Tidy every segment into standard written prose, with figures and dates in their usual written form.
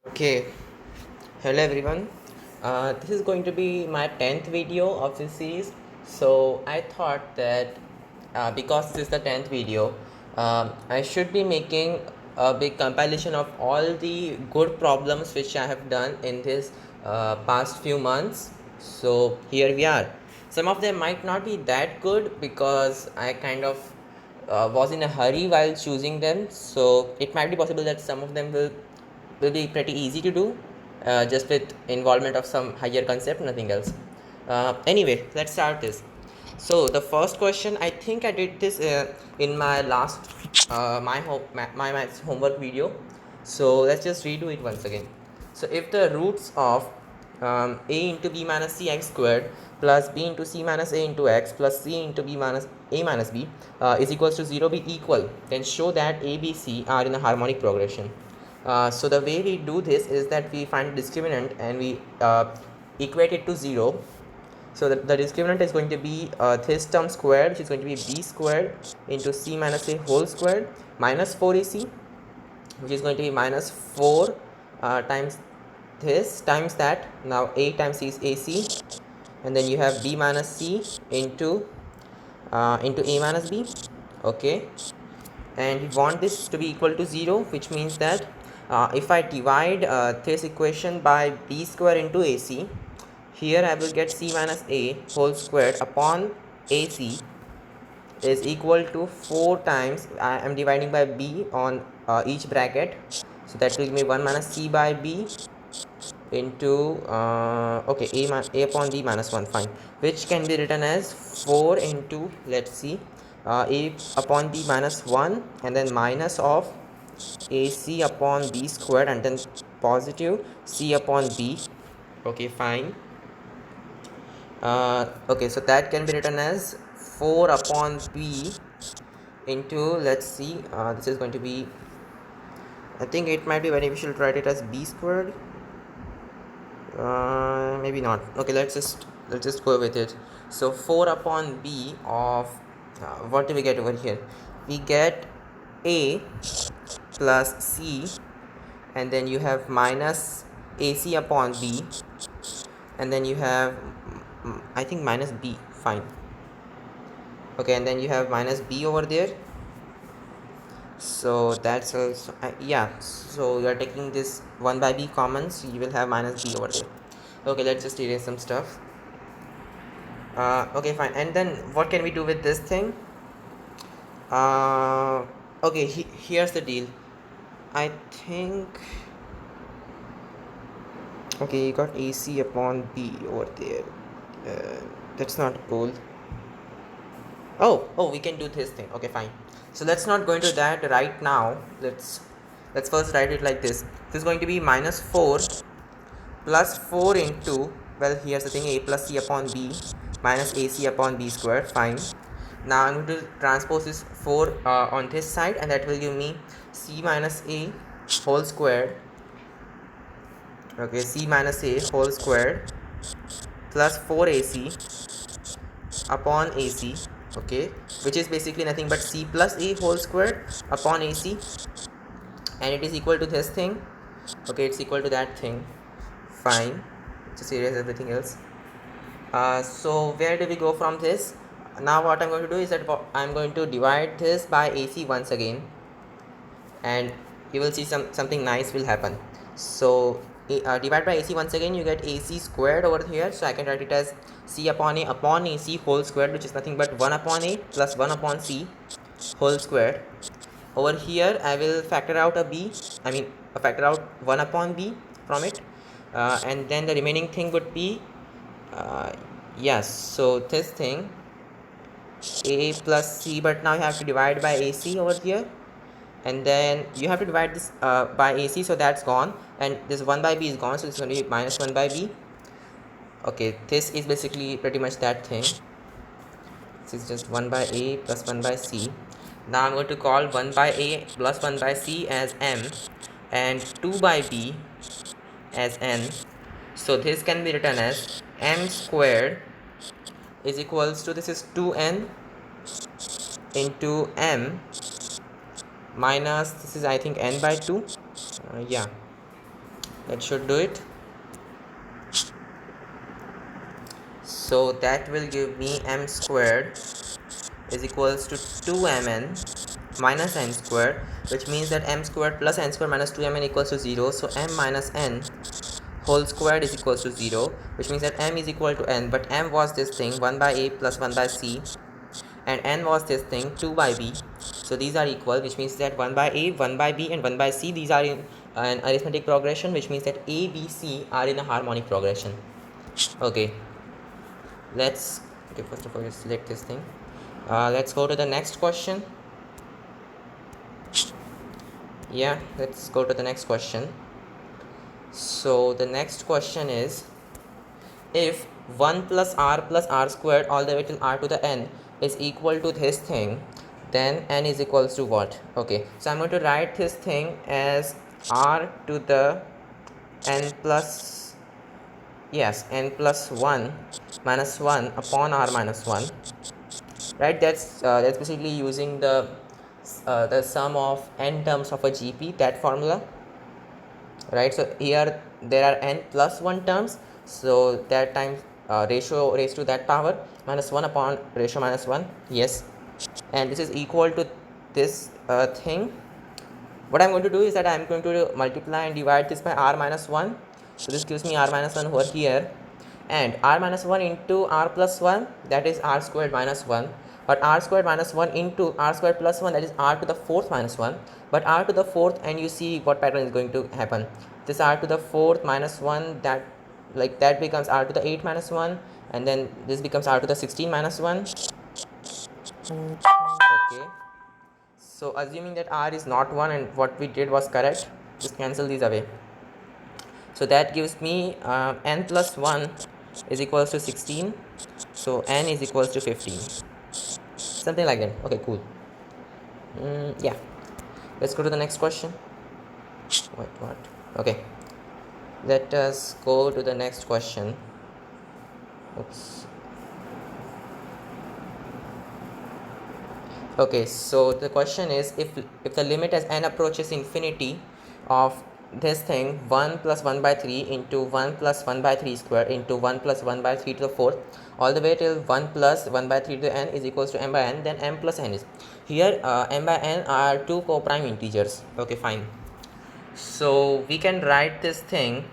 Okay, hello everyone. This is going to be my 10th video of this series. So I thought that because this is the 10th video, I should be making a big compilation of all the good problems which I have done in this past few months. So here we are. Some of them might not be that good because I kind of was in a hurry while choosing them. So it might be possible that some of them will be pretty easy to do, just with involvement of some higher concept, nothing else. Anyway, let's start this. So the first question, I think I did this in my last my maths homework video. So let's just redo it once again. So if the roots of a into b minus c x squared plus b into c minus a into x plus c into b minus a minus b is equals to 0 be equal, then show that a, b, c are in a harmonic progression. So the way we do this is that we find discriminant and we equate it to 0. So the discriminant is going to be this term squared, which is going to be b squared into c minus a whole squared minus 4ac, which is going to be minus 4 times this times that. Now a times c is ac, and then you have b minus c into a minus b. Okay, and we want this to be equal to 0, which means that if I divide this equation by b square into ac, here I will get c minus a whole squared upon ac is equal to 4 times, I am dividing by b on each bracket, so that will give me 1 minus c by b into okay, a upon b minus 1, fine, which can be written as 4 into, let's see, a upon b minus 1 and then minus of ac upon b squared and then positive c upon b. Okay, fine. Okay, so that can be written as 4 upon b into, let's see, this is going to be, I think it might be beneficial to write it as b squared. Maybe not. Okay, let's just go with it. So 4 upon b of what do we get over here? We get a plus c, and then you have minus ac upon b, and then you have I think minus b, fine. Okay, and then you have minus b over there. So that's also yeah, so you are taking this 1 by b common, so you will have minus b over there. Okay, let's just erase some stuff. Okay, fine. And then what can we do with this thing? Okay, here's the deal. I think, okay, you got ac upon b over there. That's not cool. Oh, we can do this thing. Okay, fine. So let's not go into that right now. Let's first write it like this. This is going to be minus 4 plus 4 into, well, here's the thing, a plus c upon b minus ac upon b squared, fine. Now I'm going to transpose this 4 on this side, and that will give me c minus a whole squared. Okay, c minus a whole squared plus 4ac upon ac, okay, which is basically nothing but c plus a whole squared upon ac, and it is equal to this thing. Okay, it's equal to that thing, fine. Just erase everything else. So where do we go from this? Now what I'm going to do is that I'm going to divide this by AC once again, and you will see something nice will happen. So divide by AC once again, you get AC squared over here, so I can write it as C upon A upon AC whole squared, which is nothing but 1 upon A plus 1 upon C whole squared. Over here I will factor out a B, factor out 1 upon B from it, and then the remaining thing would be yes, so this thing a plus c, but now you have to divide by ac over here, and then you have to divide this by ac, so that's gone, and this 1 by b is gone, so it's going to be minus 1 by b. Okay, this is basically pretty much that thing. This is just 1 by a plus 1 by c. Now I'm going to call 1 by a plus 1 by c as m and 2 by b as n. So this can be written as m squared is equals to, this is 2n into m minus, this is I think n by 2, yeah, That should do it. So that will give me m squared is equals to 2mn minus n squared, which means that m squared plus n squared minus 2mn equals to 0. So m minus n whole squared is equals to 0, which means that m is equal to n, but m was this thing 1 by a plus 1 by c, and n was this thing 2 by b. So these are equal, which means that 1 by a, 1 by b, and 1 by c, these are in an arithmetic progression, which means that a, b, c are in a harmonic progression. Okay, first of all, let's select this thing. Let's go to the next question. Yeah, let's go to the next question. So the next question is, if 1 plus r squared all the way till r to the n is equal to this thing, then n is equals to what? Okay, so I'm going to write this thing as r to the n plus, yes, n plus 1 minus 1 upon r minus 1, right? That's basically using the sum of n terms of a GP, that formula, right? So here there are n plus 1 terms, so that times ratio raised to that power minus 1 upon ratio minus 1, yes, and this is equal to this thing. What I'm going to do is that I'm going to multiply and divide this by r minus 1, so this gives me r minus 1 over here, and r minus 1 into r plus 1, that is r squared minus 1, but r squared minus 1 into r squared plus 1, that is r to the 4th minus 1, but r to the 4th, and you see what pattern is going to happen. This r to the 4th minus 1, that becomes r to the 8 minus 1, and then this becomes r to the 16 minus 1. Okay, so assuming that r is not 1 and what we did was correct, just cancel these away. So that gives me n plus 1 is equals to 16, so n is equals to 15, something like that. Okay, cool. Yeah, let's go to the next question. What? Okay, let us go to the next question. Oops. Okay, so the question is, if the limit as n approaches infinity of this thing 1 plus 1 by 3 into 1 plus 1 by 3 square into 1 plus 1 by 3 to the 4th all the way till 1 plus 1 by 3 to the n is equals to m by n, then m plus n is here. M by n are two co-prime integers. Okay, fine. So we can write this thing.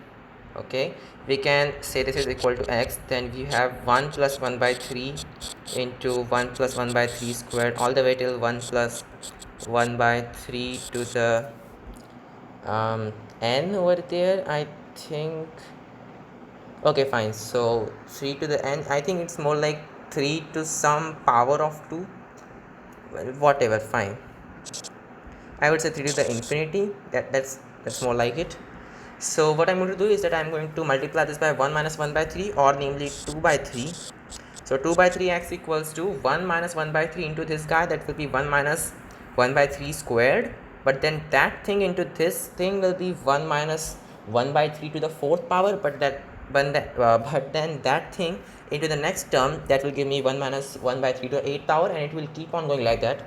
Okay, we can say this is equal to x, then we have 1 plus 1 by 3 into 1 plus 1 by 3 squared all the way till 1 plus 1 by 3 to the n over there, I think. Okay, fine. So 3 to the n, I think it's more like 3 to some power of 2, whatever, fine. I would say 3 to the infinity, that's more like it. So what I'm going to do is that I'm going to multiply this by 1 minus 1 by 3, or namely 2 by 3. So 2 by 3x equals to 1 minus 1 by 3 into this guy, that will be 1 minus 1 by 3 squared, but then that thing into this thing will be 1 minus 1 by 3 to the 4th power, but then that thing into the next term, that will give me 1 minus 1 by 3 to the 8th power, and it will keep on going like that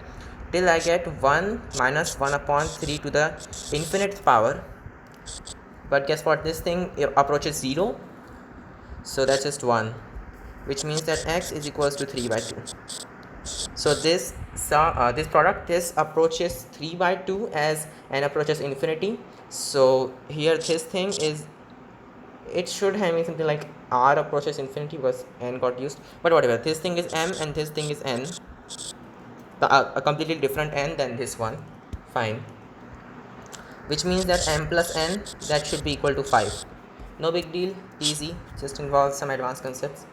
till I get 1 minus 1 upon 3 to the infinite power. But guess what, this thing approaches 0, so that's just 1, which means that x is equals to 3 by 2. So this product, this approaches 3 by 2 as n approaches infinity. So here this thing is, it should have me something like r approaches infinity because n got used, but whatever, this thing is m and this thing is n, a completely different n than this one, fine, which means that m plus n, that should be equal to 5. No big deal, easy, just involves some advanced concepts.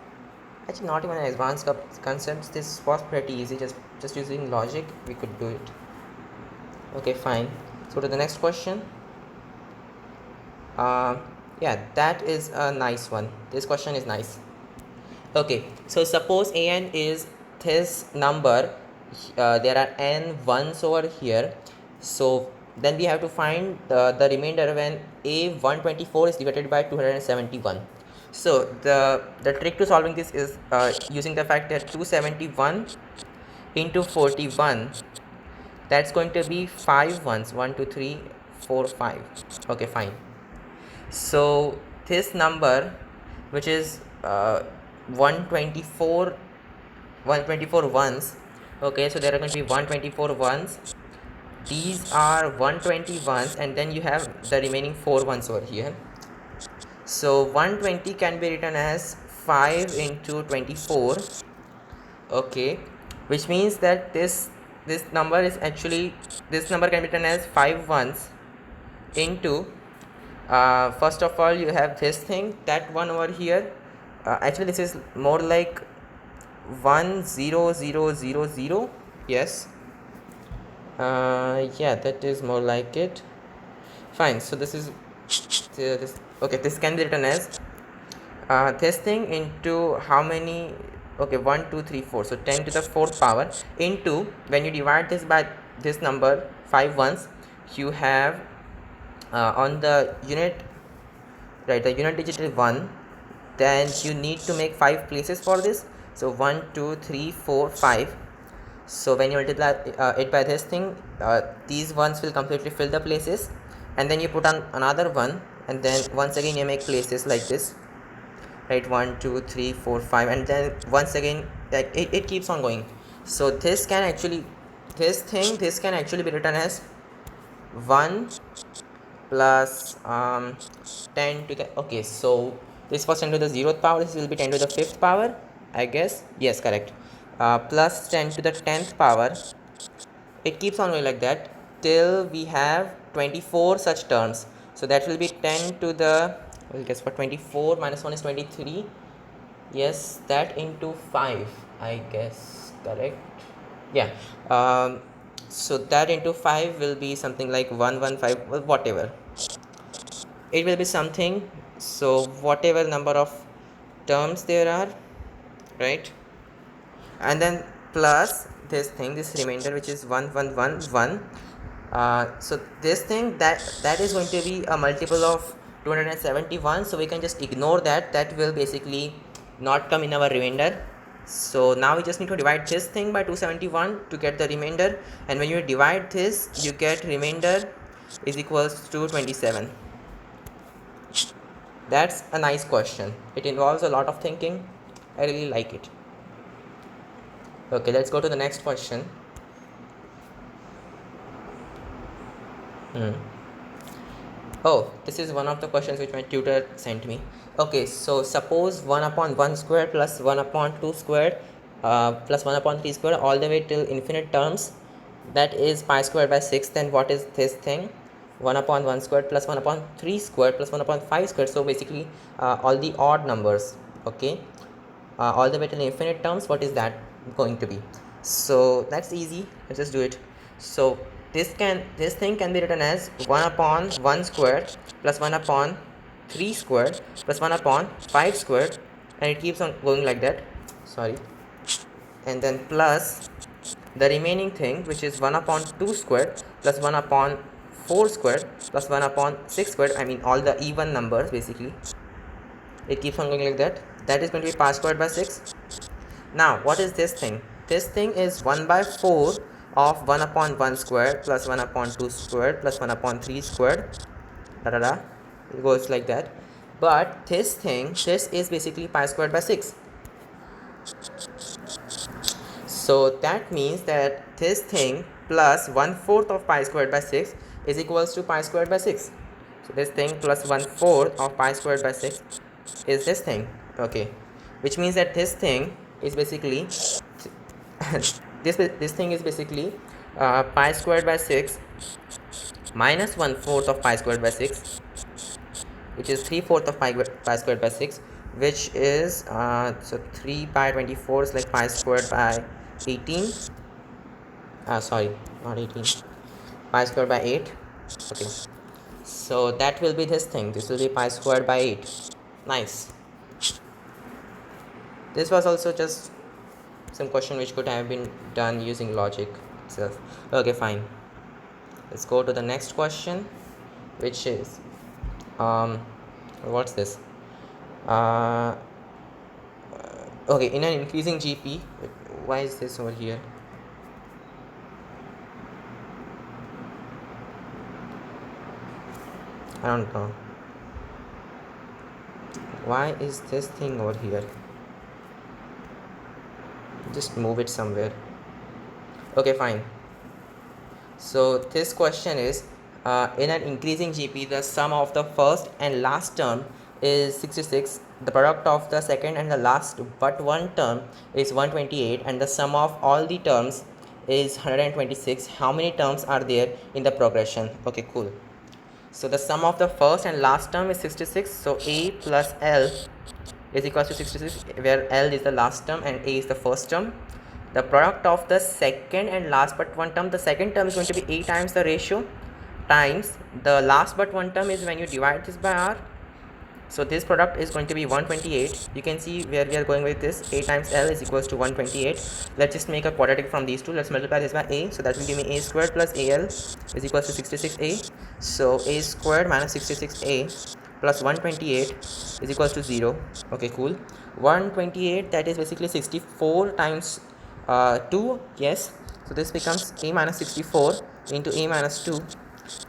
Actually, not even advanced concepts, this was pretty easy, just using logic we could do it. Okay, fine. So to the next question. Yeah, that is a nice one. This question is nice. Okay, so suppose an is this number, there are n ones over here, so then we have to find the remainder when a124 is divided by 271. So the trick to solving this is using the fact that 271 into 41, that's going to be 5 ones, 1 2 3 4 5. Okay, fine. So this number, which is 124 ones, okay, so there are going to be 124 ones. These are 120 ones, and then you have the remaining 4 ones over here. So 120 can be written as 5 into 24, okay, which means that this number is actually, this number can be written as 5 ones into, first of all you have this thing, that one over here, actually this is more like 10000, yes, yeah, that is more like it. Fine, so this is this, okay, this can be written as this thing into how many, okay, 1 2 3 4, so 10 to the 4th power into, when you divide this by this number 5 ones, you have on the unit, right, the unit digit is 1, then you need to make 5 places for this, so 1 2 3 4 5. So when you multiply it by this thing, these ones will completely fill the places, and then you put on another one, and then once again you make places like this, right, 1 2 3 4 5, and then once again, like it keeps on going. So this can actually, this can actually be written as 1 plus 10 to the, okay, so this was 10 to the 0th power, this will be 10 to the 5th power, I guess, yes, correct, plus 10 to the 10th power. It keeps on going like that till we have 24 such terms. So that will be 10 to the, well, guess what, 24 minus 1 is 23, yes, that into 5, I guess, correct, yeah, so that into 5 will be something like 115, well, whatever it will be something, so whatever number of terms there are, right, and then plus this thing, this remainder, which is 1111, so this thing, that is going to be a multiple of 271, so we can just ignore that, that will basically not come in our remainder. So now we just need to divide this thing by 271 to get the remainder, and when you divide this, you get remainder is equals to 27. That's a nice question. It involves a lot of thinking. I really like it. Okay, let's go to the next question. Oh, this is one of the questions which my tutor sent me. Okay, so suppose 1 upon 1 squared plus 1 upon 2 squared plus 1 upon 3 squared all the way till infinite terms, that is pi squared by 6. Then what is this thing? 1 upon 1 squared plus 1 upon 3 squared plus 1 upon 5 squared. So basically all the odd numbers, okay, all the way till infinite terms, what is that going to be? So that's easy, let's just do it. So this thing can be written as 1 upon 1 squared plus 1 upon 3 squared plus 1 upon 5 squared, and it keeps on going like that, sorry, and then plus the remaining thing, which is 1 upon 2 squared plus 1 upon 4 squared plus 1 upon 6 squared, I mean all the even numbers basically. It keeps on going like that. That is going to be pi squared by 6. Now what is this thing? This thing is 1 by 4 of 1 upon 1 squared plus 1 upon 2 squared plus 1 upon 3 squared, da da da, it goes like that. But this thing, this is basically pi squared by 6. So that means that this thing plus 1/4 of pi squared by 6 is equals to pi squared by 6. So this thing plus 1/4 of pi squared by 6 is this thing, okay, which means that this thing is basically this thing is basically pi squared by 6 minus 1/4 of pi squared by 6, which is 3/4 of pi squared by 6, which is so 3 pi 24 is like pi squared by 18, sorry, not 18, pi squared by 8, okay, so that will be this thing, this will be pi squared by 8. Nice. This was also just some question which could have been done using logic itself. Okay, fine, let's go to the next question, which is what's this, okay, in an increasing GP, why is this over here? I don't know. Why is this thing over here? Just move it somewhere. Okay, fine. So this question is, in an increasing GP, the sum of the first and last term is 66. The product of the second and the last but one term is 128, and the sum of all the terms is 126. How many terms are there in the progression? Okay, cool. So the sum of the first and last term is 66. So A plus L is equal to 66, where L is the last term and A is the first term. The product of the second and last but one term, the second term is going to be A times the ratio times the last but one term is when you divide this by R. So this product is going to be 128. You can see where we are going with this. A times L is equals to 128. Let's just make a quadratic from these two. Let's multiply this by A. So that will give me A squared plus AL is equals to 66A. So A squared minus 66A plus 128 is equals to 0. Okay, cool. 128, that is basically 64 times 2. Yes. So this becomes A minus 64 into A minus 2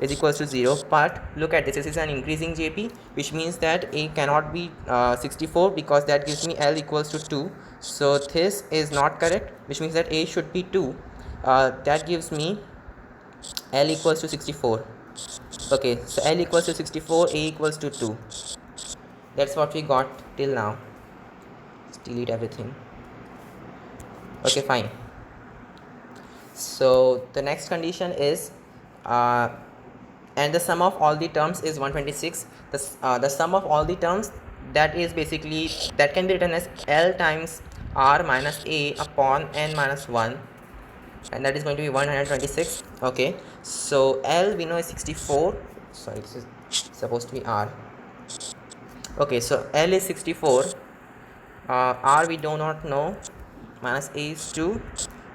is equals to 0. But look at this, this is an increasing JP, which means that A cannot be 64, because that gives me L equals to 2. So this is not correct, which means that A should be 2. That gives me L equals to 64. Okay, so L equals to 64, A equals to 2. That's what we got till now. Let's delete everything. Okay, fine. So the next condition is and the sum of all the terms is 126. The sum of all the terms, that is basically, that can be written as L times R minus A upon N minus 1, and that is going to be 126. Okay, so L we know is 64. Sorry, this is supposed to be R. Okay, so L is 64, R we do not know, minus A is 2,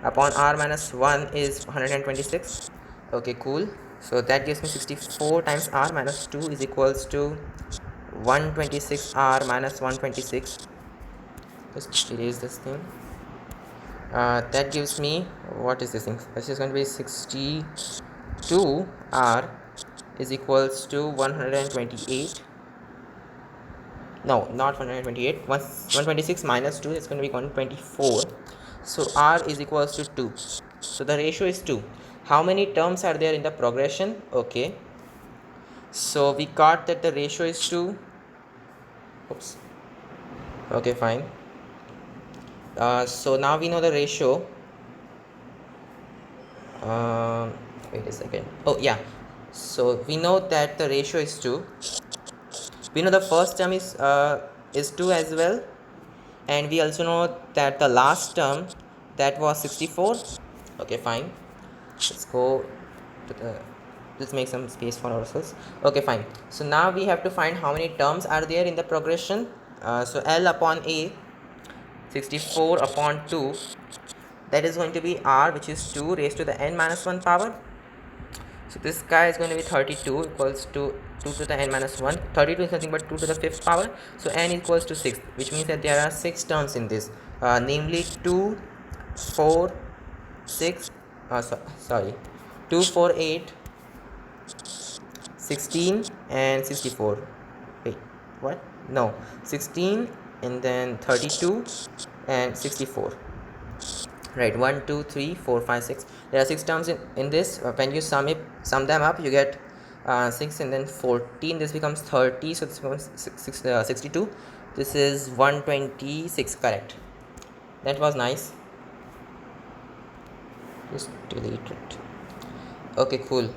upon R minus 1 is 126. Okay, cool. So that gives me 64 times R minus 2 is equals to 126 R minus 126. Just erase this thing. That gives me, what is this thing? This is going to be 62 R is equals to 128. No, not 128. 126 minus 2 is going to be 124. So R is equals to 2. So the ratio is 2. How many terms are there in the progression? Okay. So we got that the ratio is 2. Oops. Okay, fine. So now we know the ratio. Wait a second. Oh, yeah. So we know that the ratio is 2. We know the first term is 2 as well. And we also know that the last term, that was 64. Okay, fine. Let's go to the, let's make some space for ourselves. Okay, fine. So now we have to find how many terms are there in the progression. So L upon A, 64 upon 2, that is going to be R, which is 2 raised to the n minus 1 power. So this guy is going to be 32 equals to 2 to the n minus 1. 32 is nothing but 2 to the 5th power. So n equals to 6, which means that there are 6 terms in this, namely 2, 4, 6, 2, 4, 8, 16 and 64. Wait, what? No, 16 and then 32 and 64. Right, 1, 2, 3, 4, 5, 6. There are 6 terms in this. When you sum them up, you get 6 and then 14. This becomes 30, so this becomes 62. This is 126, correct. That was nice. Just delete it. Okay, cool.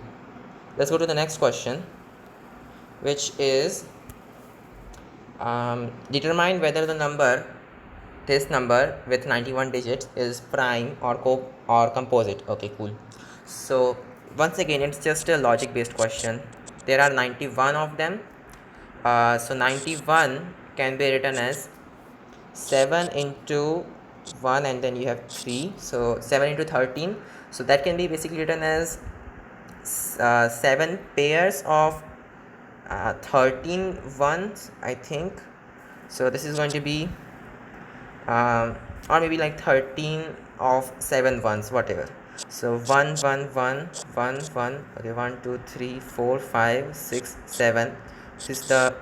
Let's go to the next question, which is determine whether this number with 91 digits is prime or composite. Okay, cool. So once again, it's just a logic based question. There are 91 of them. So 91 can be written as 7 into 1 and then you have 3, so 7 into 13. So that can be basically written as 7 pairs of 13 ones, I think. So this is going to be or maybe like 13 of 7 ones, whatever. So 1 1 1 1 1. Okay, 1 2 3 4 5 6 7. This is the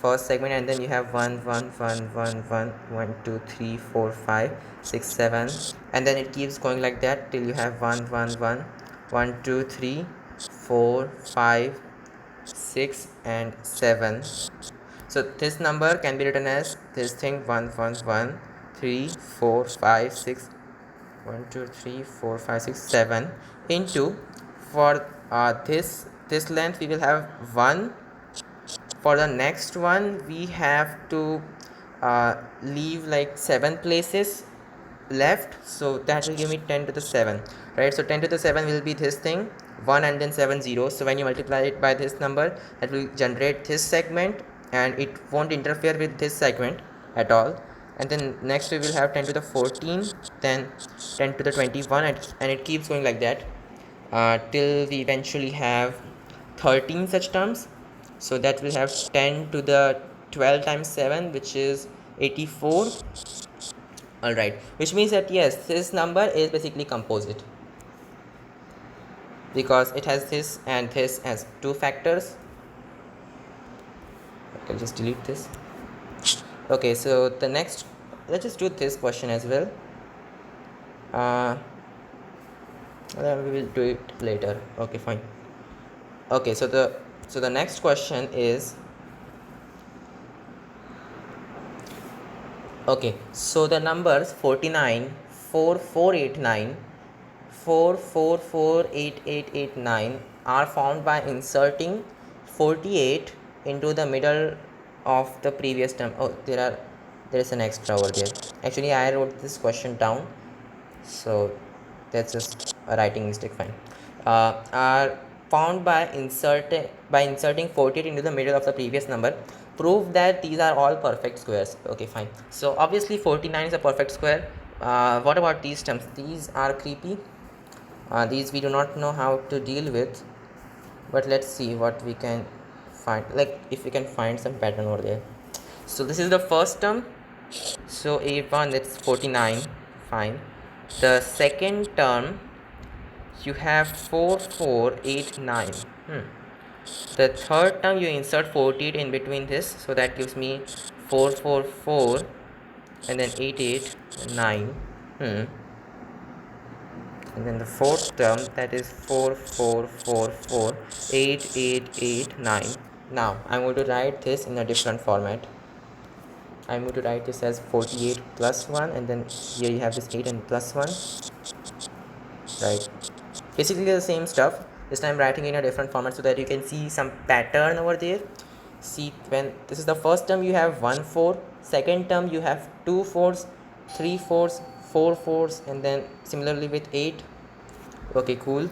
first segment, and then you have 1 1 1 1 1 1 2 3 4 5 6 7, and then it keeps going like that till you have 1 1 1 1 2 3 4 5 6 and 7. So this number can be written as this thing 1 1 1 3 4 5 6 1 2 3 4 5 6 7 into, for this length we will have 1. For the next one we have to leave like 7 places left, so that will give me 10 to the 7, right? So 10 to the 7 will be this thing 1 and then 7 zeros. So when you multiply it by this number, that will generate this segment and it won't interfere with this segment at all. And then next we will have 10 to the 14, then 10 to the 21, and it keeps going like that till we eventually have 13 such terms. So that will have 10 to the 12 times 7, which is 84. Alright, which means that yes, this number is basically composite because it has this and this as two factors. Okay, just delete this. Okay, so the next, let's just do this question as well. Then we will do it later. Okay, fine. Okay, so the next question is, okay, so the numbers 49 4489 444889 are found by inserting 48 into the middle of the previous term. Oh, there is an extra over there. Actually I wrote this question down, so that's just a writing mistake, fine. Are found by inserting 48 into the middle of the previous number. Prove that these are all perfect squares. Okay, fine. So obviously 49 is a perfect square. What about these terms? These are creepy. These we do not know how to deal with, but let's see what we can find, like if we can find some pattern over there. So this is the first term, so a1, that's 49, fine. The second term you have 4489. The third term you insert 48 in between this, so that gives me 444 and then 889. And then the fourth term, that is 4444 8889. Now I'm going to write this in a different format. I'm going to write this as 48 plus 1, and then here you have this 8 and plus 1, right? Basically the same stuff, this time writing in a different format so that you can see some pattern over there. See, when this is the first term you have 1 4, second term you have 2 4s, 3 4s, 4 4s, and then similarly with 8. Okay, cool.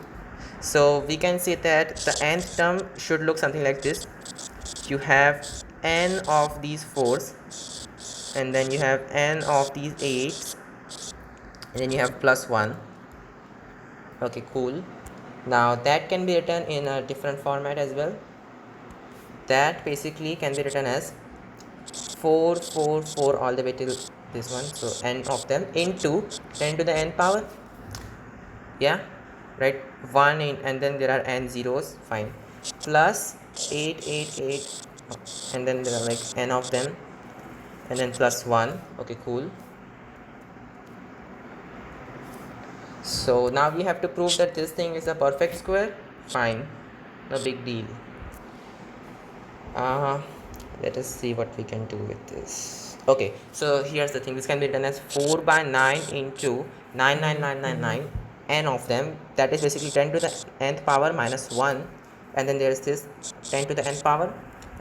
So we can say that the nth term should look something like this. You have n of these 4s, and then you have n of these 8s, and then you have plus 1. Okay, cool. Now that can be written in a different format as well. That basically can be written as 4 4 4 all the way till this one, so n of them into 10 to the n power, yeah, right, 1 in, and then there are n zeros, fine, plus 888, and then there are like n of them, and then plus 1. Okay, cool. So now we have to prove that this thing is a perfect square. Fine, no big deal. Let us see what we can do with this. Okay, so here's the thing, this can be written as 4 by 9 into 99999, n of them, that is basically 10 to the nth power minus 1, and then there's this 10 to the nth power,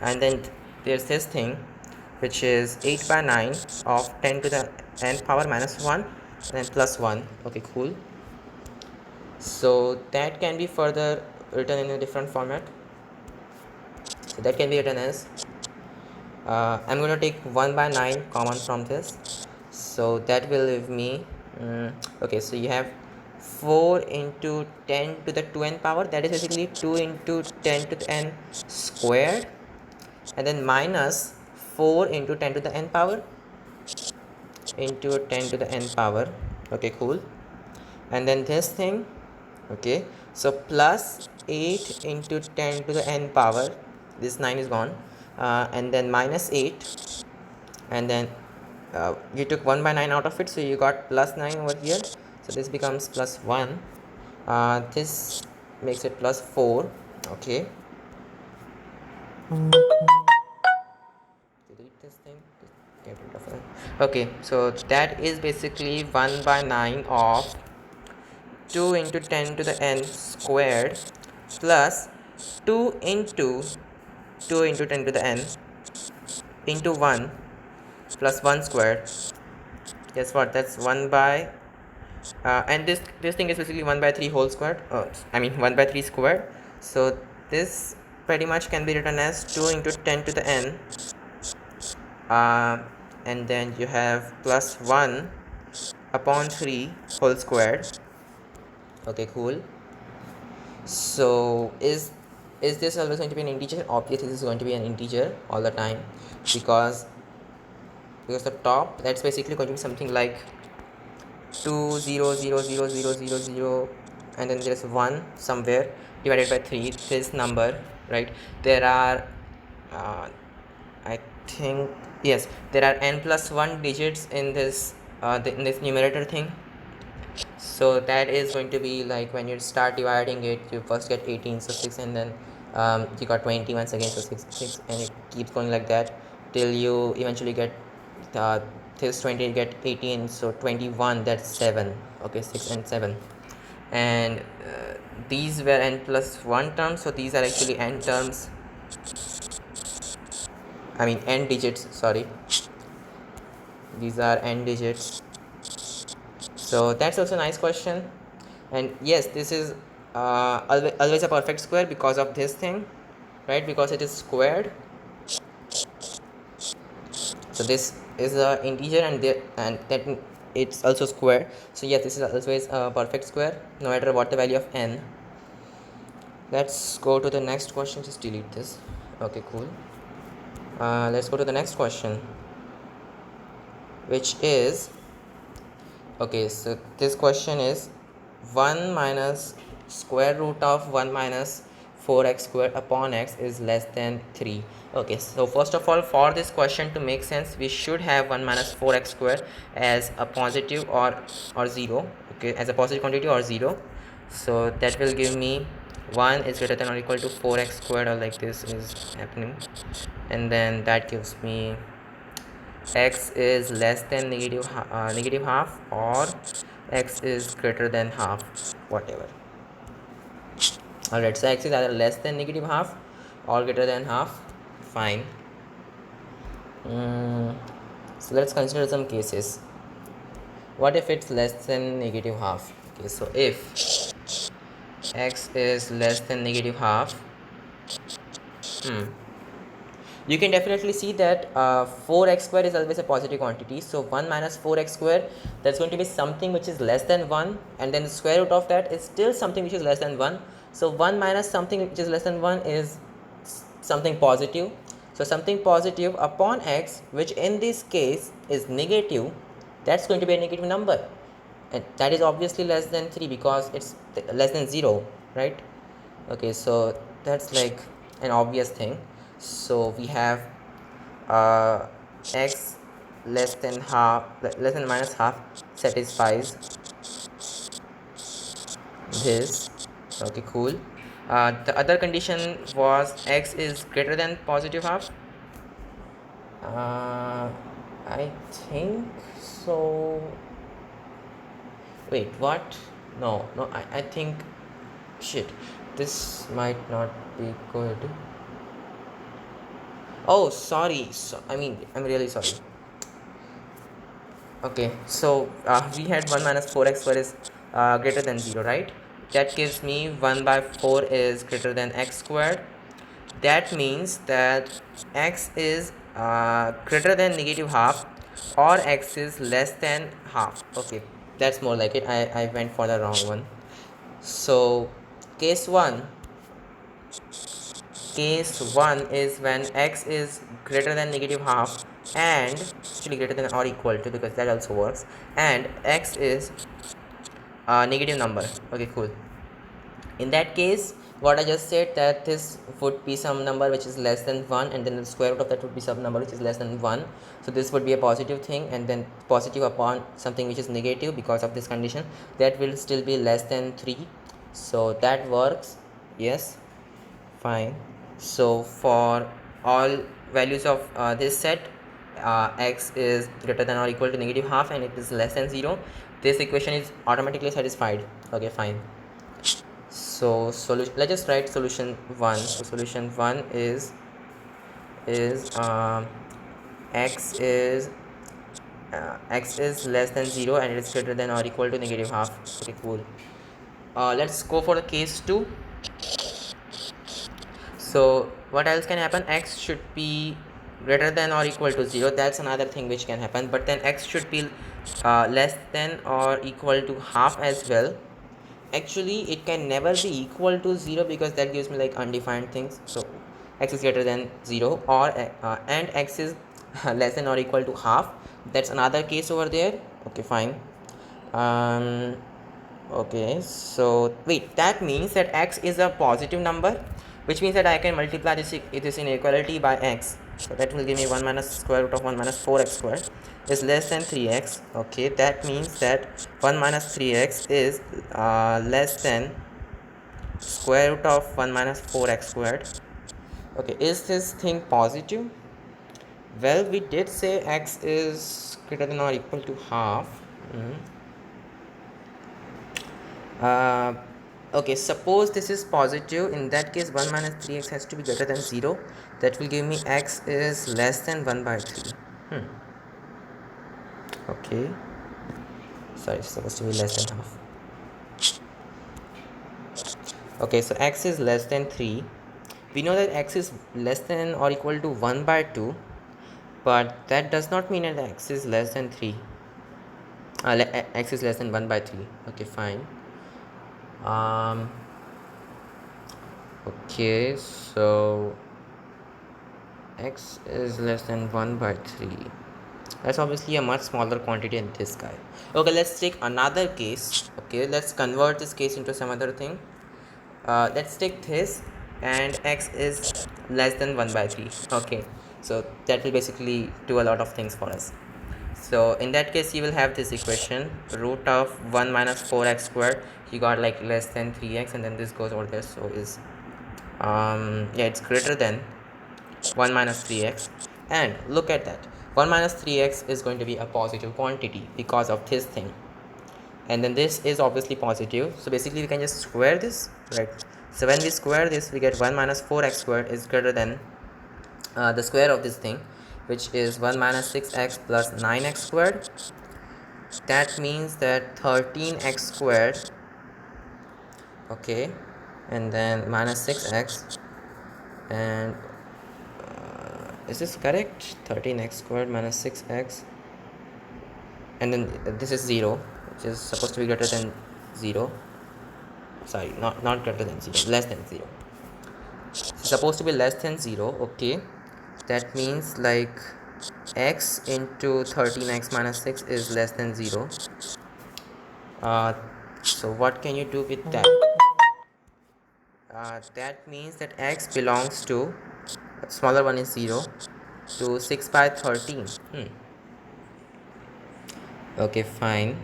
and then there's this thing which is 8 by 9 of 10 to the nth power minus 1, and then plus 1. Okay, cool. So that can be further written in a different format. So that can be written as I'm going to take 1 by 9 common from this, so that will leave me okay, so you have 4 into 10 to the 2n power, that is basically 2 into 10 to the n squared, and then minus 4 into 10 to the n power into 10 to the n power. Okay, cool. And then this thing, okay, so plus 8 into 10 to the n power, this 9 is gone, and then minus 8, and then you took 1 by 9 out of it, so you got plus 9 over here, so this becomes plus 1. This makes it plus 4. Okay, delete this thing, just get rid of it. Okay, so that is basically 1 by 9 of 2 into 10 to the n squared plus 2 into 2 into 10 to the n into 1 plus 1 squared. Guess what? That's 1 by and this thing is basically 1 by 3 whole squared. I mean 1 by 3 squared. So this pretty much can be written as 2 into 10 to the n, and then you have plus 1 upon 3 whole squared. Okay, cool. So is this always going to be an integer? Obviously this is going to be an integer all the time, because the top, that's basically going to be something like 2 0 0 0 0 0 0, and then there's 1 somewhere divided by 3, this number, right? There are I think, yes, there are n plus 1 digits in this in this numerator thing. So that is going to be like, when you start dividing it, you first get 18, so 6, and then you got 20 once again, so 6, and it keeps going like that till you eventually get this 20, you get 18, so 21, that's 7. Okay, 6 and 7, and these were n plus 1 terms, so these are actually n terms, I mean n digits, sorry, these are n digits. So that's also a nice question. And yes, this is always a perfect square because of this thing, right? Because it is squared. So this is a integer, and that it's also square. So yes, this is always a perfect square no matter what the value of n. Let's go to the next question. Just delete this. Okay, cool. Let's go to the next question, which is, okay, so this question is 1 minus square root of 1 minus 4x squared upon x is less than 3. Okay, so first of all, for this question to make sense, we should have 1 minus 4x squared as a positive or 0. Okay, as a positive quantity or 0. So that will give me 1 is greater than or equal to 4x squared, or like this is happening, and then that gives me x is less than negative half, or x is greater than half, whatever. Alright, so x is either less than negative half or greater than half. Fine. So let's consider some cases. What if it's less than negative half? Okay, so if x is less than negative half, you can definitely see that 4x square is always a positive quantity. So 1 minus 4x square, that's going to be something which is less than 1, and then the square root of that is still something which is less than 1. So 1 minus something which is less than 1 is something positive. So something positive upon x, which in this case is negative, that's going to be a negative number, and that is obviously less than 3 because it's less than 0, right? Okay, so that's like an obvious thing. So we have x less than minus half satisfies this. Okay, cool. The other condition was x is greater than positive half. I think so. Wait, what? No, I think, shit, this might not be good. Oh, sorry. I'm really sorry. Okay, so we had 1 minus 4x square is greater than 0, right? That gives me 1 by 4 is greater than x squared. That means that x is greater than negative half, or x is less than half. Okay, that's more like it. I went for the wrong one. So case 1 is when x is greater than negative half, and actually greater than or equal to, because that also works, and x is a negative number. Okay, cool. In that case, what I just said, that this would be some number which is less than 1, and then the square root of that would be some number which is less than 1. So this would be a positive thing, and then positive upon something which is negative because of this condition, that will still be less than 3. So that works. Yes, fine. So for all values of this set, x is greater than or equal to negative half and it is less than 0, this equation is automatically satisfied. Okay, fine. So solution, let's just write solution 1. So solution 1 is x is less than 0 and it is greater than or equal to negative half. Okay, cool. Let's go for the case 2. So what else can happen? X should be greater than or equal to 0. That's another thing which can happen, but then x should be less than or equal to half as well. Actually it can never be equal to 0 because that gives me like undefined things. So x is greater than 0, or and x is less than or equal to half. That's another case over there. Okay, fine. Okay, so wait, that means that x is a positive number, which means that I can multiply this inequality by x. So that will give me 1 minus square root of 1 minus 4x squared is less than 3x. Okay, that means that 1 minus 3x is less than square root of 1 minus 4x squared. Okay, is this thing positive? Well, we did say x is greater than or equal to half. Okay, suppose this is positive. In that case 1 minus 3x has to be greater than 0. That will give me x is less than 1 by 3. Okay, sorry, it's supposed to be less than half. Okay, so x is less than 3. We know that x is less than or equal to 1 by 2, but that does not mean that x is less than 3. X is less than 1 by 3. Okay, fine. Okay, so x is less than 1 by 3. That's obviously a much smaller quantity than this guy. Okay, let's take another case. Okay, let's convert this case into some other thing. Let's take this, and x is less than 1 by 3. Okay, so that will basically do a lot of things for us. So in that case you will have this equation, root of 1 minus 4x squared. You got like less than 3x, and then this goes over there, so is yeah, it's greater than 1 minus 3x. And look at that, 1 minus 3x is going to be a positive quantity because of this thing, and then this is obviously positive, so basically we can just square this, right? So when we square this, we get 1 minus 4x squared is greater than the square of this thing, which is 1 minus 6x plus 9x squared. That means that 13x squared, okay, and then minus 6x, and is this correct? 13x squared minus 6x, and then this is 0, which is supposed to be greater than 0. Sorry, not greater than 0, less than 0. It's supposed to be less than 0. Okay, that means like x into 13x minus 6 is less than 0. So what can you do with that? That means that x belongs to, smaller one is 0, to 6 by 13. Okay, fine.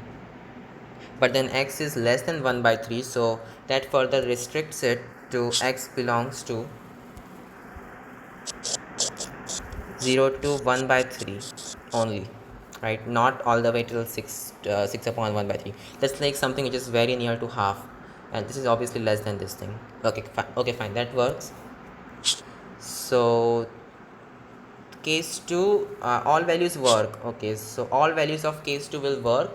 But then x is less than 1 by 3, so that further restricts it to x belongs to 0 to 1 by 3 only, right? Not all the way till 6 upon 1 by 3. That's like something which is very near to half, and this is obviously less than this thing. Okay, fine, that works. So case 2, all values work. Okay, so all values of case 2 will work.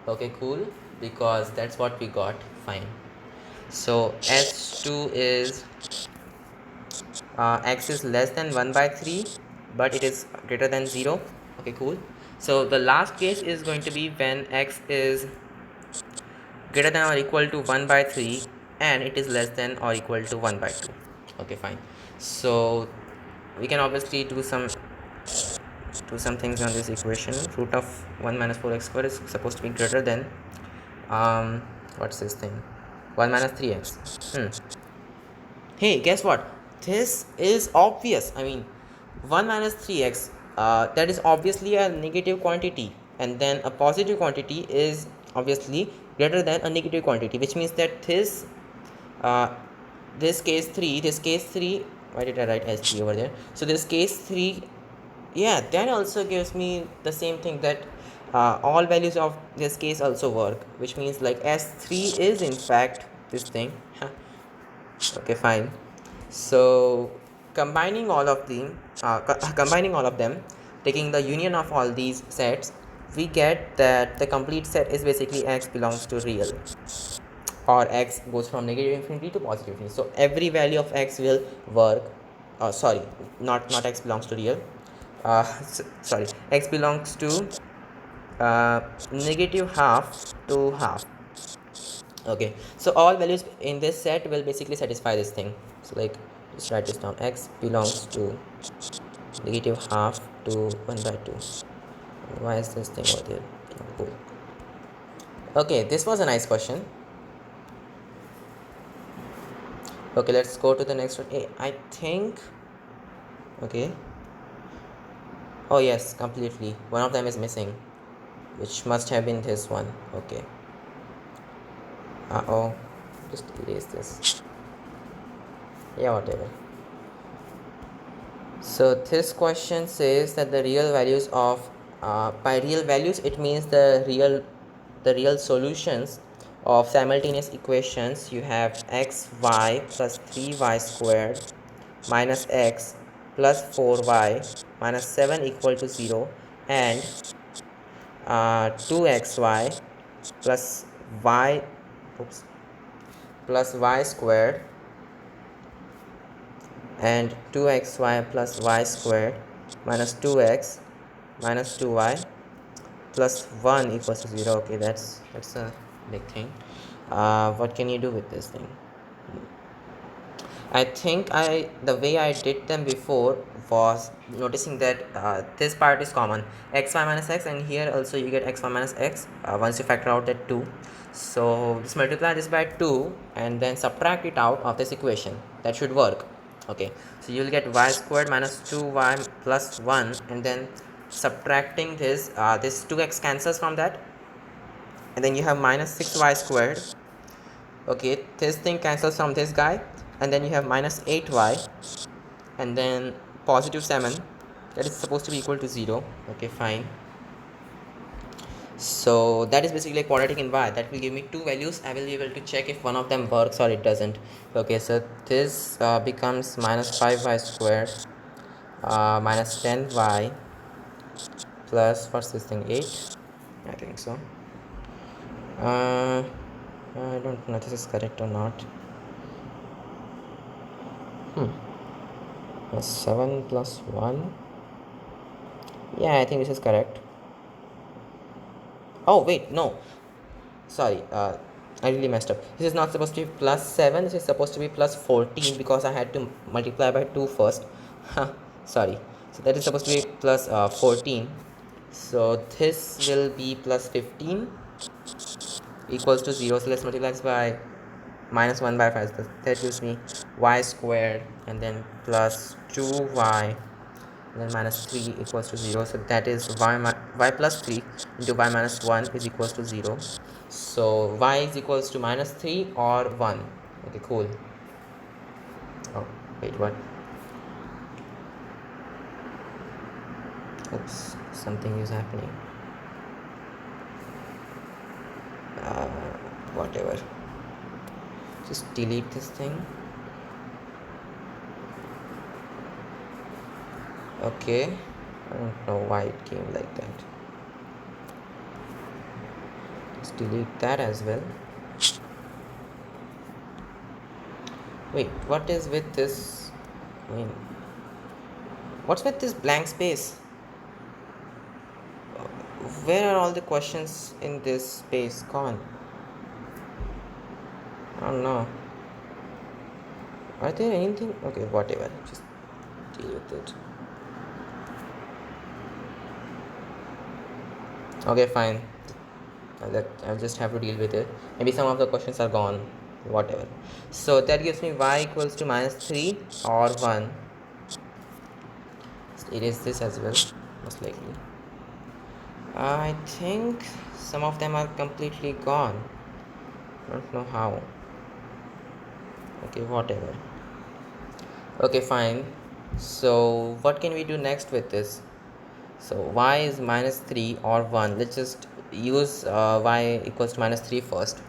Okay, cool, because that's what we got. Fine. So S2 is x is less than 1 by 3, but it is greater than 0. Okay, cool. So the last case is going to be when x is greater than or equal to 1 by 3 and it is less than or equal to 1 by 2. Okay, fine. So we can obviously do some things on this equation. Root of 1 minus 4x squared is supposed to be greater than what's this thing, 1 minus 3x. Hey, guess what? This is obvious. I mean, 1 minus 3x, that is obviously a negative quantity, and then a positive quantity is obviously greater than a negative quantity, which means that uh, this case 3, why did I write S3 over there? So this case 3, yeah, that also gives me the same thing, that all values of this case also work, which means like S3 is in fact this thing. Okay, fine. So combining all of them, taking the union of all these sets, we get that the complete set is basically x belongs to real, or x goes from negative infinity to positive infinity. So every value of x will work. Sorry, not x belongs to real. Sorry, x belongs to negative half to half. Okay, so all values in this set will basically satisfy this thing. So like, just write this down: x belongs to negative half to 1 by 2. Why is this thing over there? Oh, cool. Okay, this was a nice question. Okay, let's go to the next one. I think, okay, oh yes, completely, one of them is missing, which must have been this one. Okay, oh, just erase this. Yeah, whatever. So this question says that the real values of, by real values it means the real solutions of simultaneous equations. You have xy plus 3y squared minus x plus 4y minus 7 equal to 0, and 2xy plus y oops, plus y squared and 2xy plus y squared minus 2x minus 2y plus 1 equals to 0. Okay, that's a big thing. What can you do with this thing? I think the way I did them before was noticing that this part is common, xy minus x, and here also you get xy minus x once you factor out that 2. So just multiply this by 2 and then subtract it out of this equation. That should work. Okay, so you'll get y squared minus 2y plus 1, and then subtracting this, this 2x cancels from that, and then you have minus 6y squared. Okay, this thing cancels from this guy, and then you have minus 8y, and then positive 7, that is supposed to be equal to 0. Okay, fine. So that is basically a quadratic in y. That will give me two values. I will be able to check if one of them works or it doesn't. Okay, so this becomes minus 5y squared minus 10y plus, what's this thing, 8, I think so. I don't know if this is correct or not. 7 plus 1. Yeah, I think this is correct. Oh wait, no, sorry, I really messed up. This is not supposed to be plus 7, this is supposed to be plus 14, because I had to multiply by 2 first. Sorry, so that is supposed to be plus 14. So this will be plus 15 equals to 0. So let's multiply this by minus 1 by 5. That gives me y squared, and then plus 2y, and then minus 3 equals to 0. So that is y plus 3 into y minus 1 is equals to 0. So y is equals to minus 3 or 1. Okay, cool. Oh wait, what? Oops, something is happening. Whatever, just delete this thing. Okay, I don't know why it came like that. Let's delete that as well. Wait, what is with this? I mean, what's with this blank space? Where are all the questions in this space gone? I don't know. Are there anything? Okay, whatever, just deal with it. Okay, fine, I'll just have to deal with it. Maybe some of the questions are gone. whatever. So that gives me y equals to -3 or 1. It is this as well, most likely. I think some of them are completely gone. Don't know how. Okay, whatever. Okay, fine. So what can we do next with this? So y is -3 or 1. Let's just use y equals to -3 first.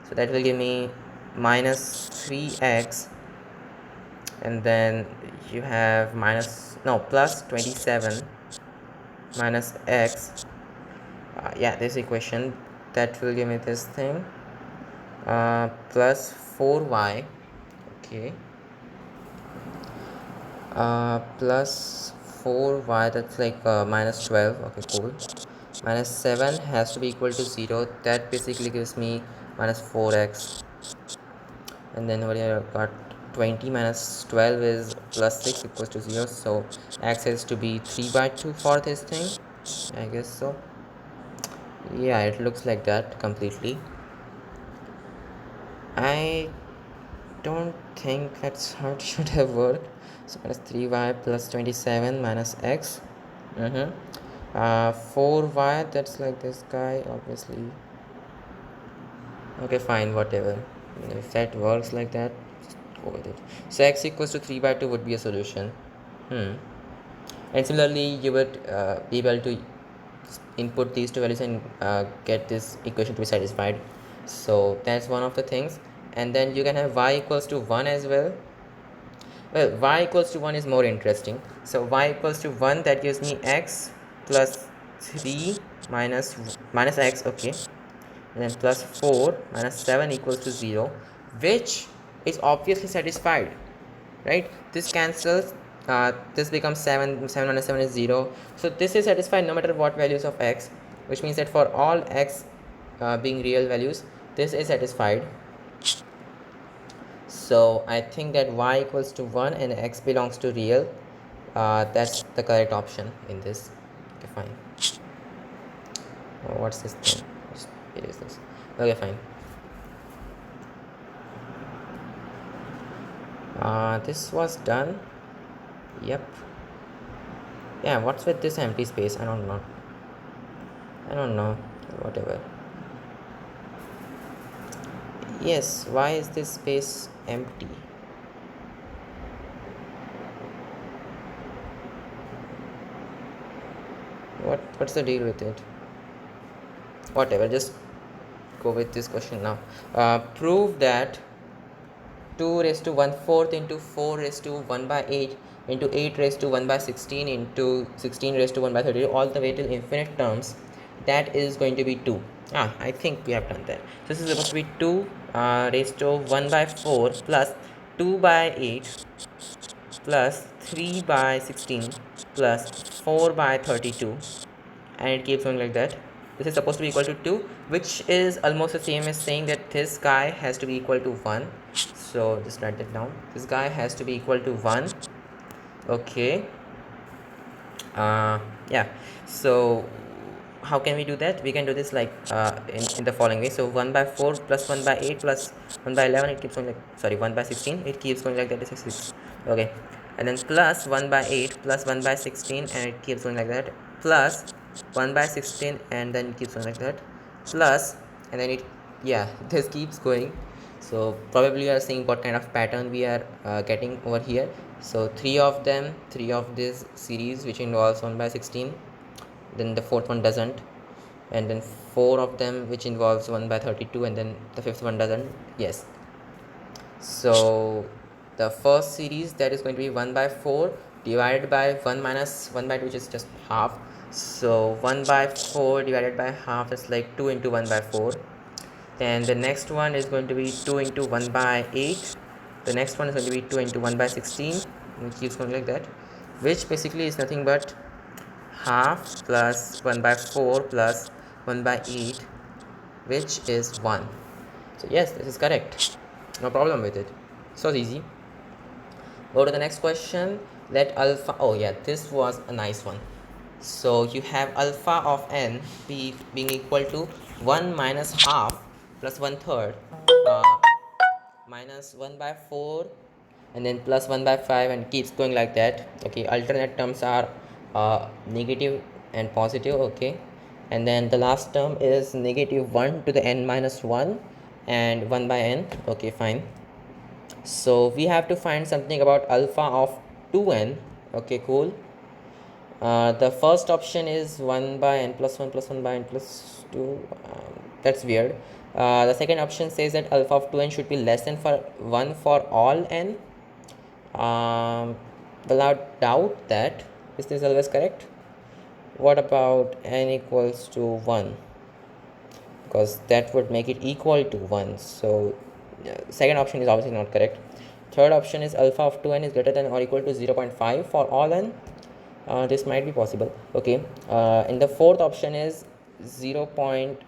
So that will give me minus 3x, and then you have plus 27 minus x. Yeah, this equation, that will give me this thing, plus 4y. Okay, plus 4y, that's like minus 12. Okay, cool. Minus 7 has to be equal to 0. That basically gives me minus 4x. And then over here I've got 20 minus 12 is plus 6 equals to 0. So x has to be 3/2 for this thing, I guess so. Yeah, it looks like that completely. I don't think that's how it should have worked. So minus 3y plus 27 minus x. 4y, that's like this guy, obviously. Okay, fine, whatever. If that works like that, just go with it. So x equals to 3/2 would be a solution. And similarly, you would be able to input these two values and get this equation to be satisfied. So that's one of the things. And then you can have y equals to 1 as well. Well, y equals to 1 is more interesting. So y equals to 1, that gives me x plus 3 minus x, okay, and then plus 4 minus 7 equals to 0, which is obviously satisfied, right? This cancels, this becomes 7 minus 7 is 0. So this is satisfied no matter what values of x, which means that for all x being real values, this is satisfied. So I think that y equals to 1 and x belongs to real. That's the correct option in this. Okay, fine. What's this thing? It is this. Okay, fine. This was done. Yep. Yeah, what's with this empty space? I don't know. Whatever. Yes, why is this space empty? What's the deal with it? Whatever, just go with this question now. Prove that 2 raised to 1/4 into 4 raised to 1 by 8 into 8 raised to 1 by 16 into 16 raised to 1 by 30, all the way till infinite terms, that is going to be 2. I think we have done that. So this is supposed to be 2 raised to 1 by 4 plus 2 by 8 plus 3 by 16 plus 4 by 32, and it keeps going like that. This is supposed to be equal to 2, which is almost the same as saying that this guy has to be equal to 1. So just write that down. This guy has to be equal to 1. Okay. Yeah. So how can we do that? We can do this like in the following way. So 1 by 4 plus 1 by 8 plus 1 by 11, it keeps going like, sorry, 1 by 16, it keeps going like that. This is 6. Okay. And then plus 1 by 8 plus 1 by 16, and it keeps going like that, plus 1 by 16, and then it keeps going like that, plus, and then it, yeah, this keeps going. So probably you are seeing what kind of pattern we are getting over here. So three of this series which involves 1 by 16, then the fourth one doesn't, and then 4 of them which involves 1 by 32, and then the fifth one doesn't. Yes, so the first series, that is going to be 1 by 4 divided by 1 minus 1 by 2, which is just half. So 1 by 4 divided by half is like 2 into 1 by 4. Then the next one is going to be 2 into 1 by 8. The next one is going to be 2 into 1 by 16, and it keeps going like that, which basically is nothing but half plus 1 by 4 plus 1 by 8, which is 1. So yes, this is correct. No problem with it. So easy. Go to the next question. Let alpha, oh yeah, this was a nice one. So you have alpha of n being equal to 1 minus half plus 1/3 minus 1 by 4, and then plus 1 by 5, and keeps going like that. Okay, alternate terms are negative and positive. Okay, and then the last term is negative 1 to the n minus 1 and 1 by n. Okay, fine. So we have to find something about alpha of 2n. Okay, cool. The first option is 1 by n plus 1 plus 1 by n plus 2. That's weird. The second option says that alpha of 2n should be less than for 1 for all n. Without doubt that. Is this always correct? What about n equals to 1? Because that would make it equal to 1. So second option is obviously not correct. Third option is alpha of 2n is greater than or equal to 0.5 for all n. This might be possible. Okay, and the fourth option is 0.5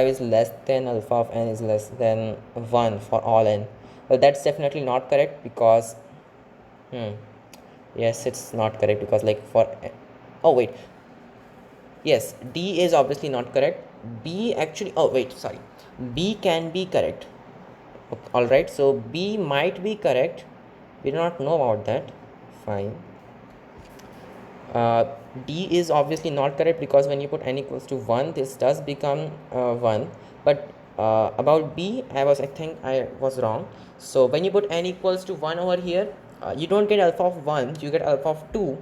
is less than alpha of n is less than 1 for all n. Well, that's definitely not correct because yes, it's not correct because like for oh wait, yes, D is obviously not correct. B actually, oh wait, sorry, B can be correct. All right, so B might be correct. We do not know about that. Fine. D is obviously not correct because when you put n equals to 1, this does become 1. But about B, I think I was wrong. So when you put n equals to 1 over here, you don't get alpha of 1, you get alpha of 2.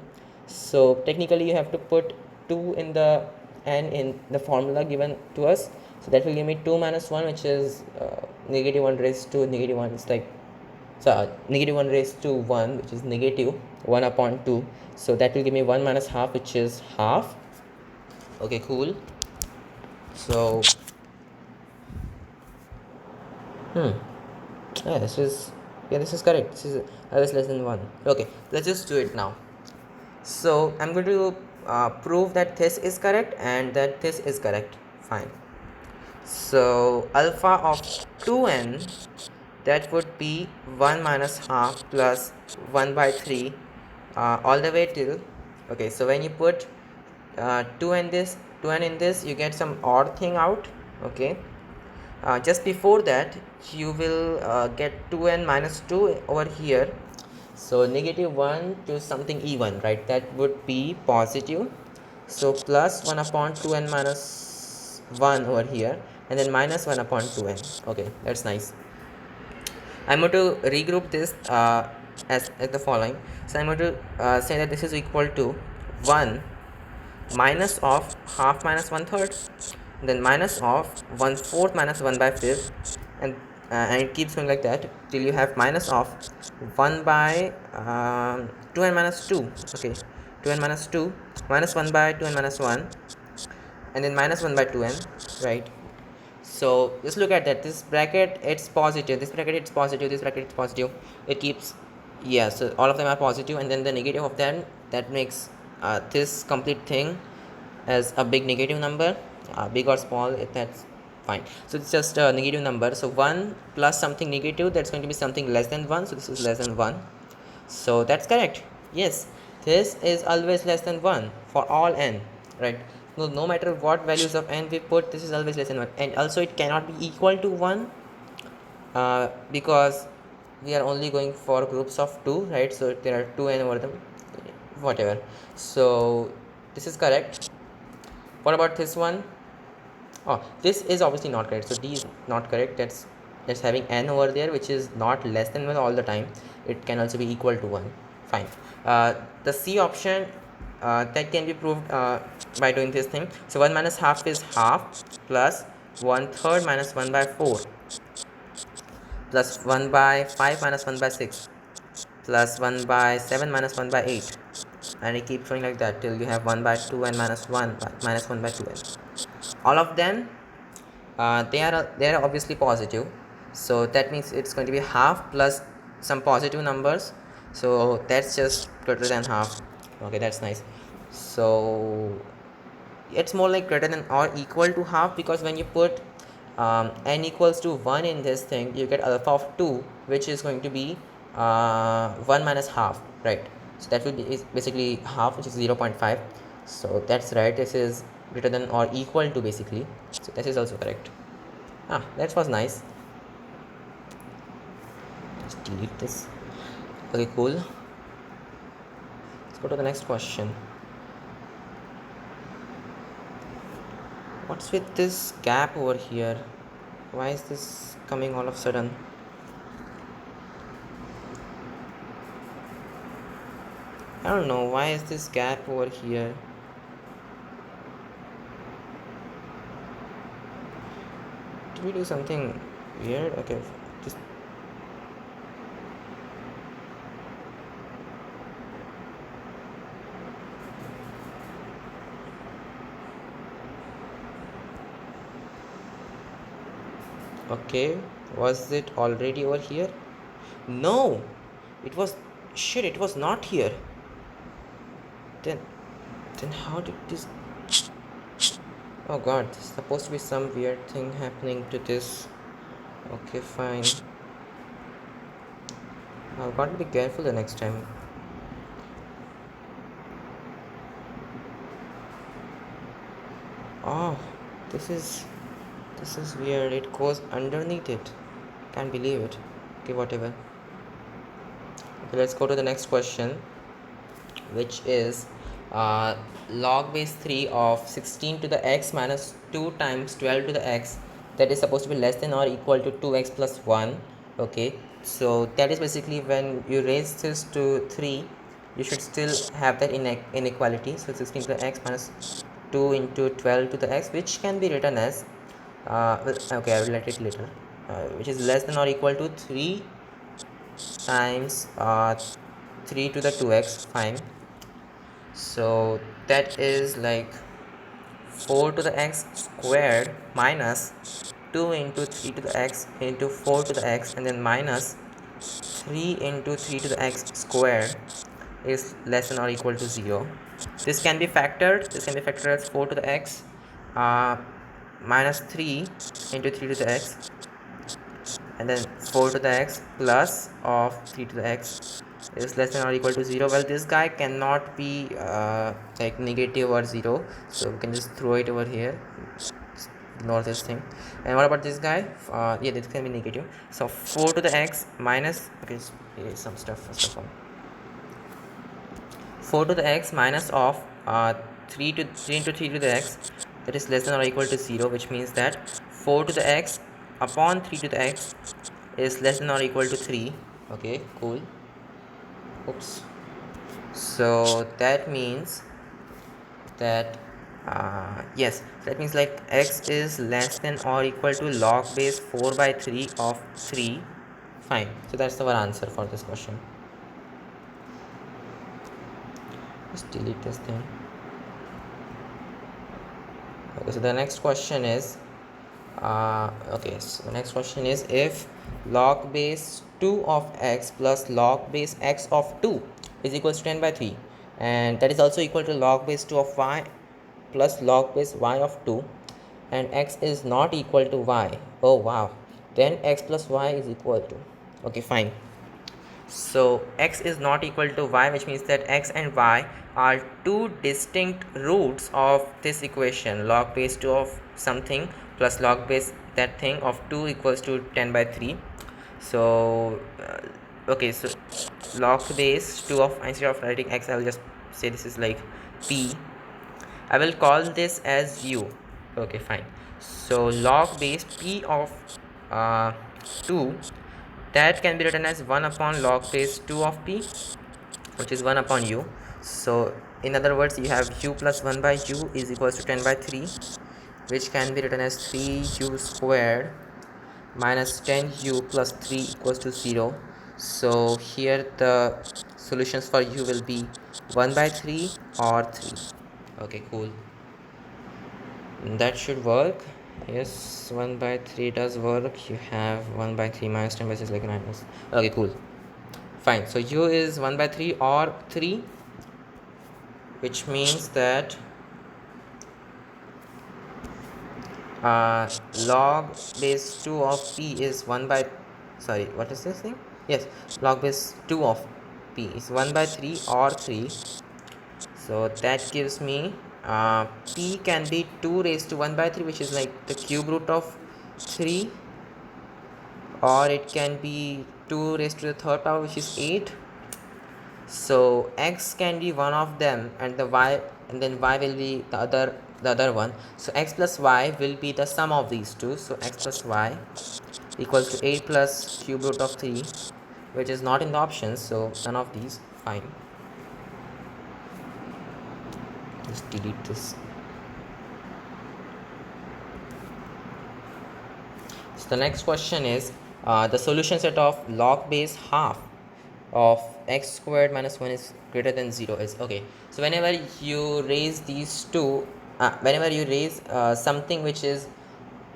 So technically you have to put 2 in the n in the formula given to us. So that will give me 2 minus 1, which is negative 1 raised to negative 1. It's like, so negative 1 raised to 1, which is negative 1 upon 2. So that will give me 1 minus half, which is half. Okay, cool. So yeah, this is correct. This is always less than 1. Okay, let's just do it now. So I'm going to prove that this is correct and that this is correct. Fine. So alpha of 2n, that would be 1 minus half plus 1 by 3 all the way till, okay, so when you put 2n in this, you get some odd thing out. Okay, just before that you will get 2n minus 2 over here. So negative 1 to something even, right? That would be positive. So plus 1 upon 2n minus 1 over here, and then minus 1 upon 2n. Okay, that's nice. I'm going to regroup this as the following. So I'm going to say that this is equal to 1 minus of half minus 1/3, then minus of 1/4 minus 1 by 5th, and it keeps going like that till you have minus of 1 by 2n minus 2. Okay, 2n minus 2 minus 1 by 2n minus 1, and then minus 1 by 2n, right? So just look at that. This bracket it's positive, this bracket it's positive, this bracket it's positive. It keeps, yeah, so all of them are positive, and then the negative of them, that makes this complete thing as a big negative number, big or small, that's fine. So it's just a negative number. So 1 plus something negative, that's going to be something less than 1. So this is less than 1. So that's correct. Yes, this is always less than 1 for all n, right? No matter what values of n we put, this is always less than 1. And also it cannot be equal to 1 because we are only going for groups of 2, right? So there are 2n over them, whatever. So this is correct. What about this one? Oh, this is obviously not correct. So D is not correct. That's having n over there, which is not less than 1 all the time. It can also be equal to 1. Fine. The C option, that can be proved by doing this thing. So 1 minus half is half plus 1/3 minus 1 by 4 plus 1 by 5 minus 1 by 6 plus 1 by 7 minus 1 by 8, and it keeps going like that till you have 1 by 2 and minus 1 minus 1 by 2n. All of them they are obviously positive, so that means it's going to be half plus some positive numbers, so that's just greater than half. Okay, that's nice. So it's more like greater than or equal to half, because when you put n equals to 1 in this thing, you get alpha of 2, which is going to be 1 minus half, right? So that will be basically half, which is 0.5. So that's right, this is greater than or equal to basically. So this is also correct. That was nice. delete this. Okay, cool. Let's go to the next question. What's with this gap over here? Why is this coming all of a sudden? I don't know. Why is this gap over here? Did we do something weird? Okay, just okay. Was it already over here? No, it was. Shit, it was not here. Then how did this? Oh god, there's supposed to be some weird thing happening to this. Okay, fine. I've got to be careful the next time. Oh, this is weird. It goes underneath it. Can't believe it. Okay, whatever. Okay, let's go to the next question, which is log base 3 of 16 to the x minus 2 times 12 to the x, that is supposed to be less than or equal to 2x plus 1. Okay, so that is basically when you raise this to 3, you should still have that inequality. So 16 to the x minus 2 into 12 to the x, which can be written as okay, I will let it later, which is less than or equal to 3 times 3 to the 2x. Fine. So that is like 4 to the x squared minus 2 into 3 to the x into 4 to the x, and then minus 3 into 3 to the x squared is less than or equal to 0. This can be factored. This can be factored as 4 to the x minus 3 into 3 to the x, and then 4 to the x plus of 3 to the x is less than or equal to 0. Well, this guy cannot be like negative or 0, so we can just throw it over here, ignore this thing. And what about this guy? Yeah, this can be negative. So 4 to the x minus, okay, some stuff first of all. 4 to the x minus of 3 into 3 to the x, that is less than or equal to 0, which means that 4 to the x upon 3 to the x is less than or equal to 3. Okay, cool. Oops. So that means that yes, that means like x is less than or equal to log base 4 by 3 of 3. Fine. So that's our answer for this question. Just delete this thing. Okay, so the next question is okay, so the next question is if log base 2 of x plus log base x of 2 is equals to 10 by 3, and that is also equal to log base 2 of y plus log base y of 2, and x is not equal to y. Oh wow, then x plus y is equal to, okay, fine. So x is not equal to y, which means that x and y are two distinct roots of this equation. Log base 2 of something plus log base that thing of 2 equals to 10 by 3. So okay, so log base 2 of, instead of writing x, I will just say this is like p. I will call this as u. Okay, fine. So log base p of 2, that can be written as 1 upon log base 2 of p, which is 1 upon u. So in other words, you have u plus 1 by u is equals to 10 by 3, which can be written as 3u squared minus 10u plus 3 equals to 0. So here the solutions for u will be 1 by 3 or 3. Okay, cool. That should work. Yes, 1 by 3 does work. You have 1 by 3 minus 10 by 6 like 9. Okay, cool. Fine. So u is 1 by 3 or 3, which means that log base 2 of p is 1 by, sorry, what is this thing? Yes, log base 2 of p is 1 by 3 or 3. So that gives me p can be 2 raised to 1 by 3, which is like the cube root of 3, or it can be 2 raised to the third power, which is 8. So x can be one of them, and then y will be the other one. So x plus y will be the sum of these two. So x plus y equals to 8 plus cube root of 3, which is not in the options, so none of these. Fine, just delete this. So the next question is the solution set of log base half of x squared minus 1 is greater than 0 is okay. So whenever you raise these two, whenever you raise something which is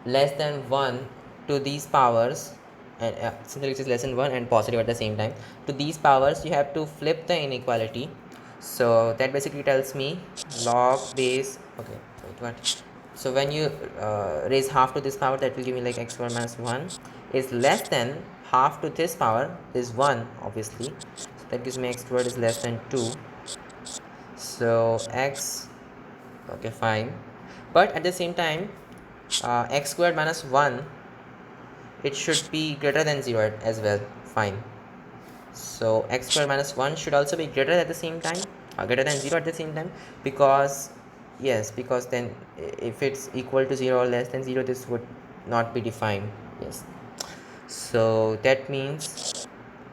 less than 1 to these powers, and something which is less than 1 and positive at the same time to these powers, you have to flip the inequality. So that basically tells me log base, okay, wait, what? So when you raise half to this power, that will give me like x squared minus 1 is less than half to this power is 1, obviously. So that gives me x squared is less than 2. So x, okay, fine. But at the same time, x squared minus 1, it should be greater than 0 as well. Fine. So x squared minus 1 should also be greater at the same time, greater than 0 at the same time, because yes, because then if it's equal to 0 or less than 0, this would not be defined. Yes, so that means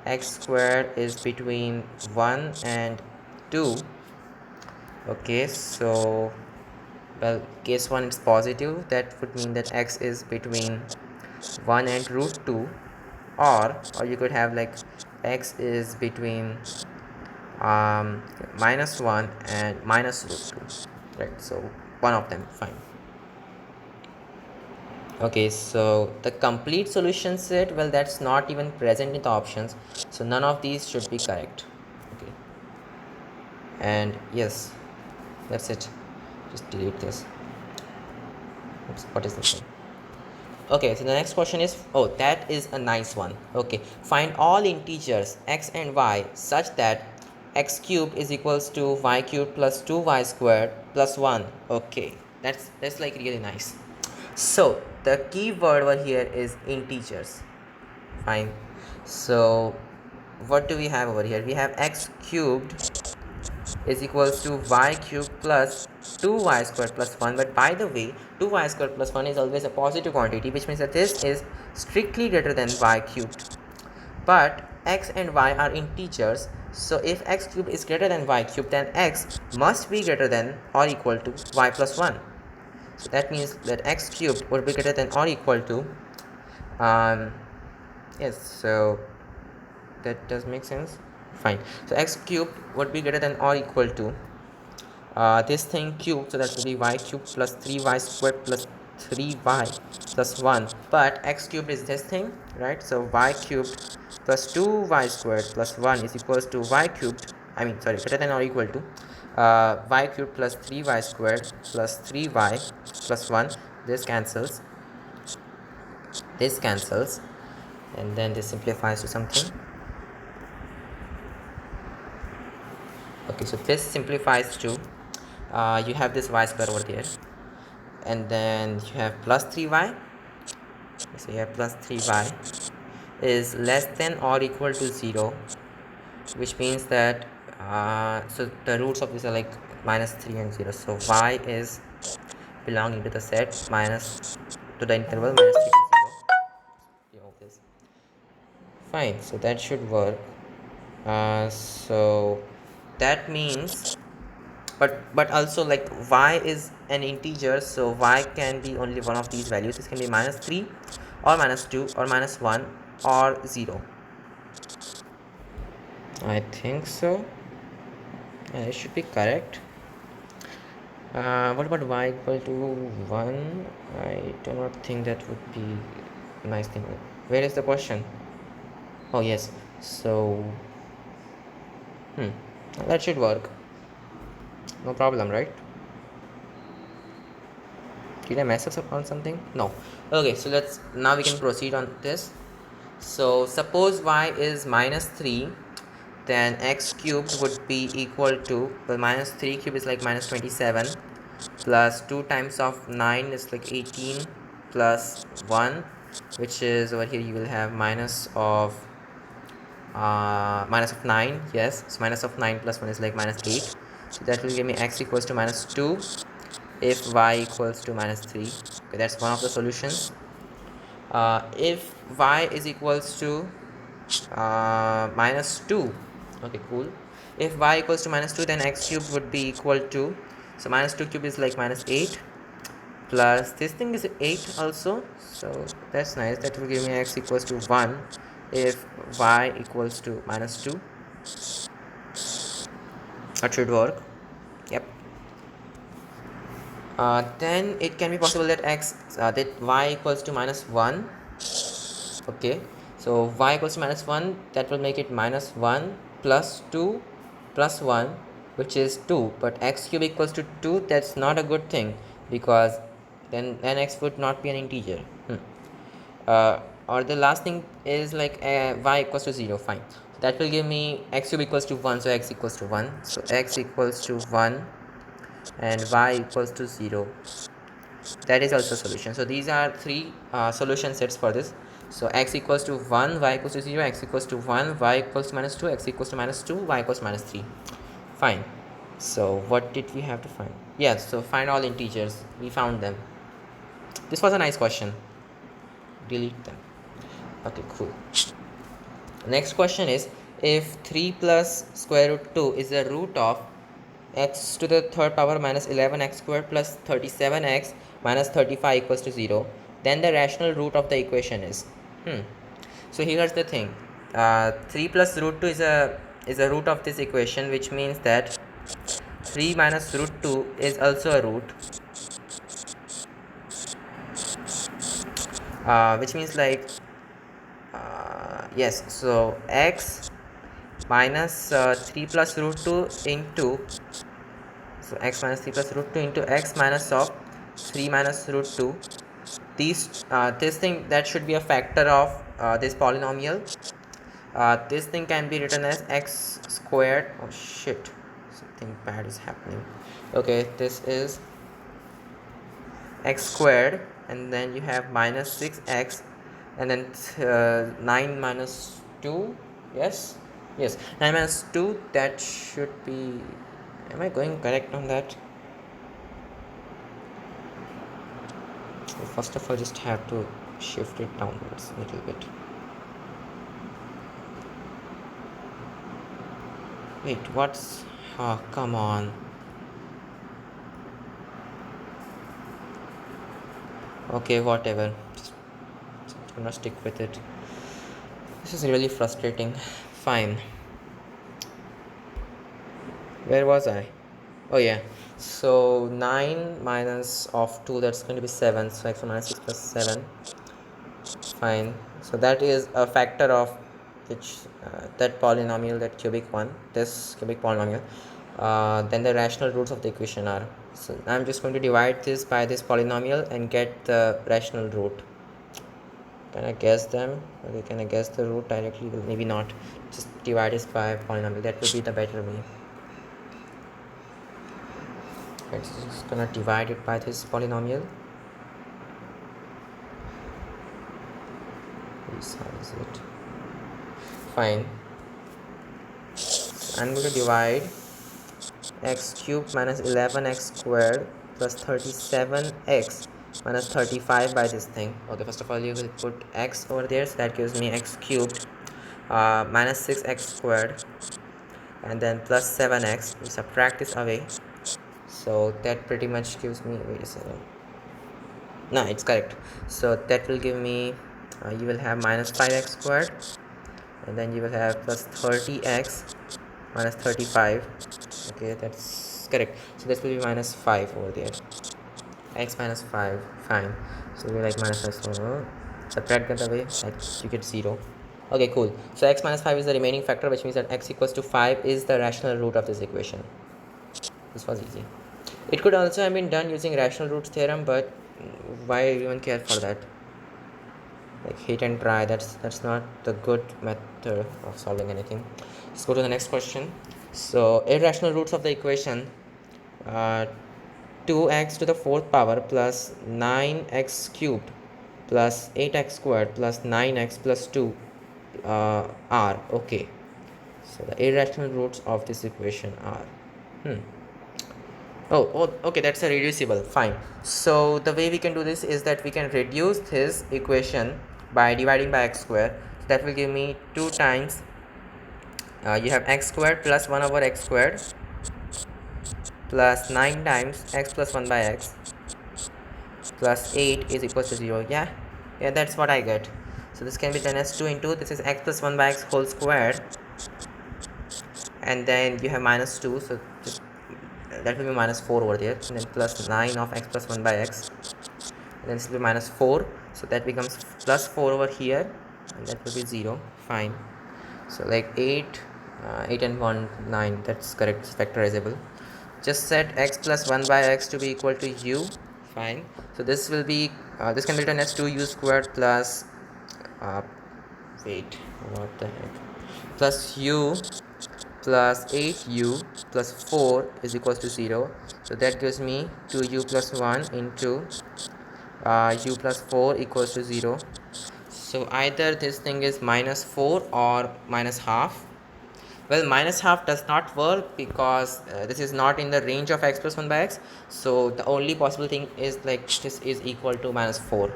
x squared is between 1 and 2. Okay, so well, case 1 is positive, that would mean that x is between 1 and root 2, or you could have like x is between minus 1 and minus root 2, right? So one of them, fine. Okay, so the complete solution set, well, that's not even present in the options, so none of these should be correct. Okay, and yes, that's it. Just delete this. Oops, what is this thing? Okay, so the next question is, oh, that is a nice one. Okay, find all integers x and y such that x cubed is equals to y cubed plus 2y squared plus 1. Okay, that's like really nice. So the key word over here is integers. Fine. So what do we have over here? We have x cubed is equals to y cubed plus 2y squared plus 1. But by the way, 2y squared plus 1 is always a positive quantity, which means that this is strictly greater than y cubed. But x and y are integers, so if x cubed is greater than y cubed, then x must be greater than or equal to y plus 1. So that means that x cubed would be greater than or equal to yes, so that does make sense. Fine. So x cubed would be greater than or equal to this thing cubed, so that will be y cubed plus 3y squared plus 3y plus 1. But x cubed is this thing, right? So y cubed plus 2y squared plus 1 is equals to y cubed, greater than or equal to y cubed plus 3y squared plus 3y plus 1. This cancels, and then this simplifies to something. Okay, so this simplifies to you have this y square over there, and then you have plus 3y. So you have plus 3y is less than or equal to 0, which means that so the roots of this are like minus 3 and 0. So y is belonging to the set minus to the interval minus 3 to 0. This. Fine, so that should work. So that means, but also like y is an integer, so y can be only one of these values. This can be minus 3 or minus 2 or minus 1 or 0. I think so. Yeah, it should be correct. What about y equal to 1? I do not think that would be a nice thing. Where is the question? Oh yes, so that should work. No problem, right? Did I mess up on something? No. Okay, so now we can proceed on this. So suppose y is minus 3, then x cubed would be equal to, well, minus 3 cube is like minus 27 plus 2 times of 9 is like 18 plus 1, which is over here you will have minus of minus of 9, yes, so minus of 9 plus 1 is like minus 8, so that will give me x equals to minus 2 if y equals to minus 3. Okay, that's one of the solutions. If y is equals to minus 2, okay, cool. If y equals to minus 2, then x cubed would be equal to, so minus 2 cube is like minus 8, plus this thing is 8 also, so that's nice. That will give me x equals to 1 if y equals to minus 2. That should work. Yep. Then it can be possible that that y equals to minus 1. Okay, so y equals to minus 1, that will make it minus 1 plus 2 plus 1, which is 2, but x cube equals to 2, that's not a good thing, because then x would not be an integer. Or the last thing is like y equals to 0, fine, so that will give me x cube equals to 1, so x equals to 1, so x equals to 1 and y equals to 0, that is also a solution. So these are three solution sets for this. So x equals to 1, y equals to 0, x equals to 1, y equals to minus 2, x equals to minus 2, y equals to minus 3. Fine. So what did we have to find? Yes, so find all integers. We found them. This was a nice question. Delete them. Okay, cool. Next question is, if 3 plus square root 2 is the root of x to the third power minus 11x squared plus 37x minus 35 equals to 0, then the rational root of the equation is, so here's the thing. 3 plus root 2 is a root of this equation, which means that 3 minus root 2 is also a root, which means like yes, so x minus 3 plus root 2 into, so x minus 3 plus root 2 into x minus of 3 minus root 2, this thing that should be a factor of this polynomial. This thing can be written as x squared, oh shit, something bad is happening. Okay, this is x squared, and then you have minus 6x, and then 9 minus 2, yes, 9 minus 2, that should be, am I going correct on that? So first of all, just have to shift it downwards a little bit. Wait, what's, oh, come on. Okay, whatever, just gonna stick with it. This is really frustrating. Fine, where was I? Oh yeah, so 9 minus of 2, that's going to be 7, so x minus 6 plus 7. Fine, so that is a factor of which that polynomial, that cubic one, this cubic polynomial. Then the rational roots of the equation are, so I'm just going to divide this by this polynomial and get the rational root. Can I guess them? Okay, can I guess the root directly? Well, maybe not. Just divide this by polynomial, that would be the better way. It's just gonna divide it by this polynomial. Resize it. Fine. I'm going to divide x cubed minus 11x squared plus 37x minus 35 by this thing. Okay, first of all, you will put x over there, so that gives me x cubed minus 6x squared, and then plus 7x. We subtract this away, so that pretty much gives me, wait a second, no, it's correct. So that will give me, you will have minus 5x squared, and then you will have plus 30x minus 35. Okay, that's correct. So this will be minus 5 over there, x minus 5. Fine, so we like minus 5, so subtract that away, like you get 0. Okay, cool. So x minus 5 is the remaining factor, which means that x equals to 5 is the rational root of this equation. This was easy. It could also have been done using rational roots theorem, but why even care for that? Like, hit and try, that's not the good method of solving anything. Let's go to the next question. So irrational roots of the equation, 2x to the fourth power plus 9x cubed plus 8x squared plus 9x plus 2 r. Okay, so the irrational roots of this equation are okay, that's a reducible. Fine. So the way we can do this is that we can reduce this equation by dividing by x square. That will give me 2 times you have x squared plus 1 over x squared plus 9 times x plus 1 by x plus 8 is equal to 0. Yeah, that's what I get. So this can be done as 2 into this is x plus 1 by x whole squared, and then you have minus 2, so that will be minus 4 over there, and then plus 9 of x plus 1 by x, and then this will be minus 4, so that becomes plus 4 over here, and that will be 0. Fine. So like 8 and 1 9, that's correct, it's factorizable. Just set x plus 1 by x to be equal to u. Fine. So this will be this can be written as 2u squared plus wait, what the heck, plus u plus 8u plus 4 is equals to 0. So that gives me 2u plus 1 into u plus 4 equals to 0. So either this thing is minus 4 or minus half. Well, minus half does not work because this is not in the range of x plus 1 by x. So the only possible thing is like this is equal to minus 4.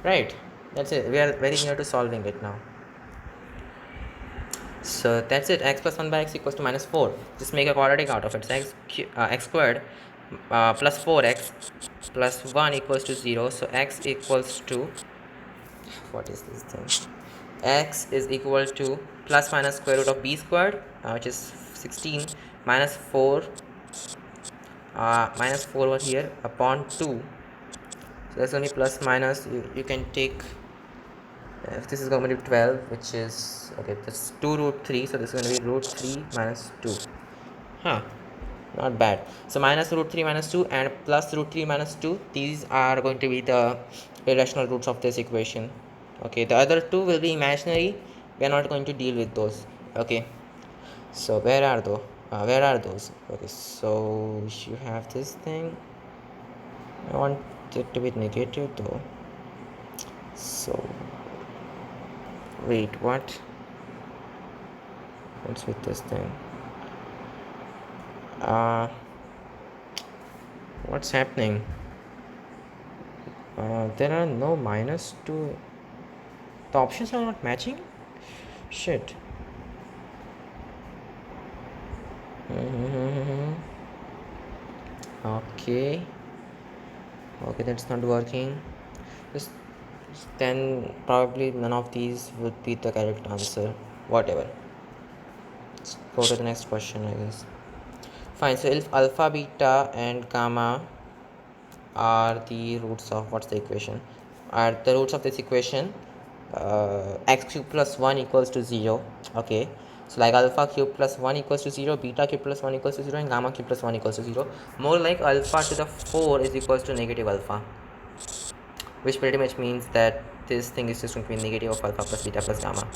Right, that's it. We are very near to solving it now. So that's it. X plus 1 by x equals to minus 4. Just make a quadratic out of it. So x squared plus 4x plus 1 equals to 0. So x equals to, what is this thing? X is equal to plus minus square root of b squared, which is 16, minus 4 over here upon 2. So that's only plus minus. You can take, if this is going to be 12, which is okay, that's 2 root 3, so this is going to be root 3 minus 2. Not bad. So minus root 3 minus 2 and plus root 3 minus 2, these are going to be the irrational roots of this equation. Okay, the other two will be imaginary. We are not going to deal with those. Okay, so where are those? Okay, so you have this thing. I want it to be negative though. So wait, what's with this thing? What's happening? There are no minus 2. The options are not matching. Shit. Okay, that's not working. Then probably none of these would be the correct answer. Whatever, let's go to the next question, I guess. Fine. So if alpha, beta and gamma are the roots of, what's the equation? Are the roots of this equation x cube plus 1 equals to 0. Okay, so like alpha cube plus 1 equals to 0, beta cube plus 1 equals to 0, and gamma cube plus 1 equals to 0. More like alpha to the 4 is equals to negative alpha, which pretty much means that this thing is just going to be negative of alpha plus beta plus gamma.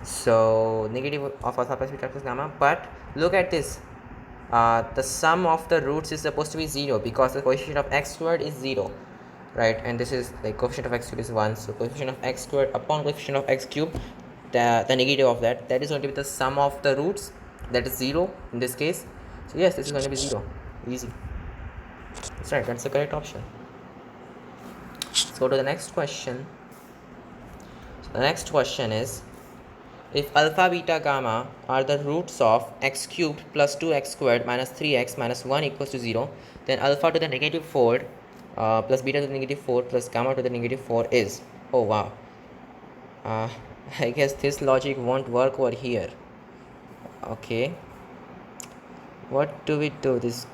So negative of alpha plus beta plus gamma. But look at this, the sum of the roots is supposed to be 0 because the coefficient of x squared is 0, right? And this is like coefficient of x cube is 1, so coefficient of x squared upon coefficient of x cube, the negative of that is going to be the sum of the roots, that is 0 in this case. So yes, this is going to be 0. Easy. That's right, that's the correct option. Let's go to the next question. So the next question is, if alpha, beta, gamma are the roots of x cubed plus 2x squared minus 3x minus 1 equals to 0, then alpha to the negative 4 plus beta to the negative 4 plus gamma to the negative 4 is, oh wow, I guess this logic won't work over here. Okay, what do we do? This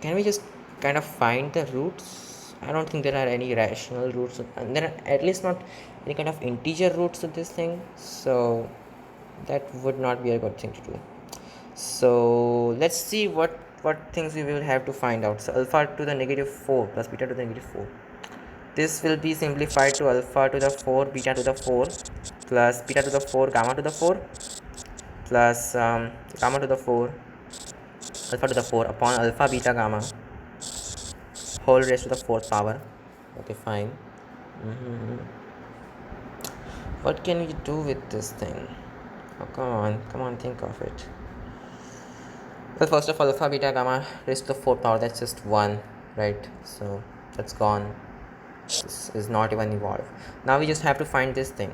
can we just kind of find the roots? I don't think there are any rational roots, and there are at least not any kind of integer roots of this thing, so that would not be a good thing to do. So let's see what things we will have to find out. So alpha to the negative 4 plus beta to the negative 4, this will be simplified to alpha to the 4 beta to the 4 plus beta to the 4 gamma to the 4 plus gamma to the 4 alpha to the 4 upon alpha beta gamma whole raised to the 4th power. Okay, fine. What can we do with this thing? Oh, come on, think of it. Well, first of all, alpha, beta, gamma raised to the 4th power, that's just 1, right? So that's gone. This is not even evolved. Now we just have to find this thing.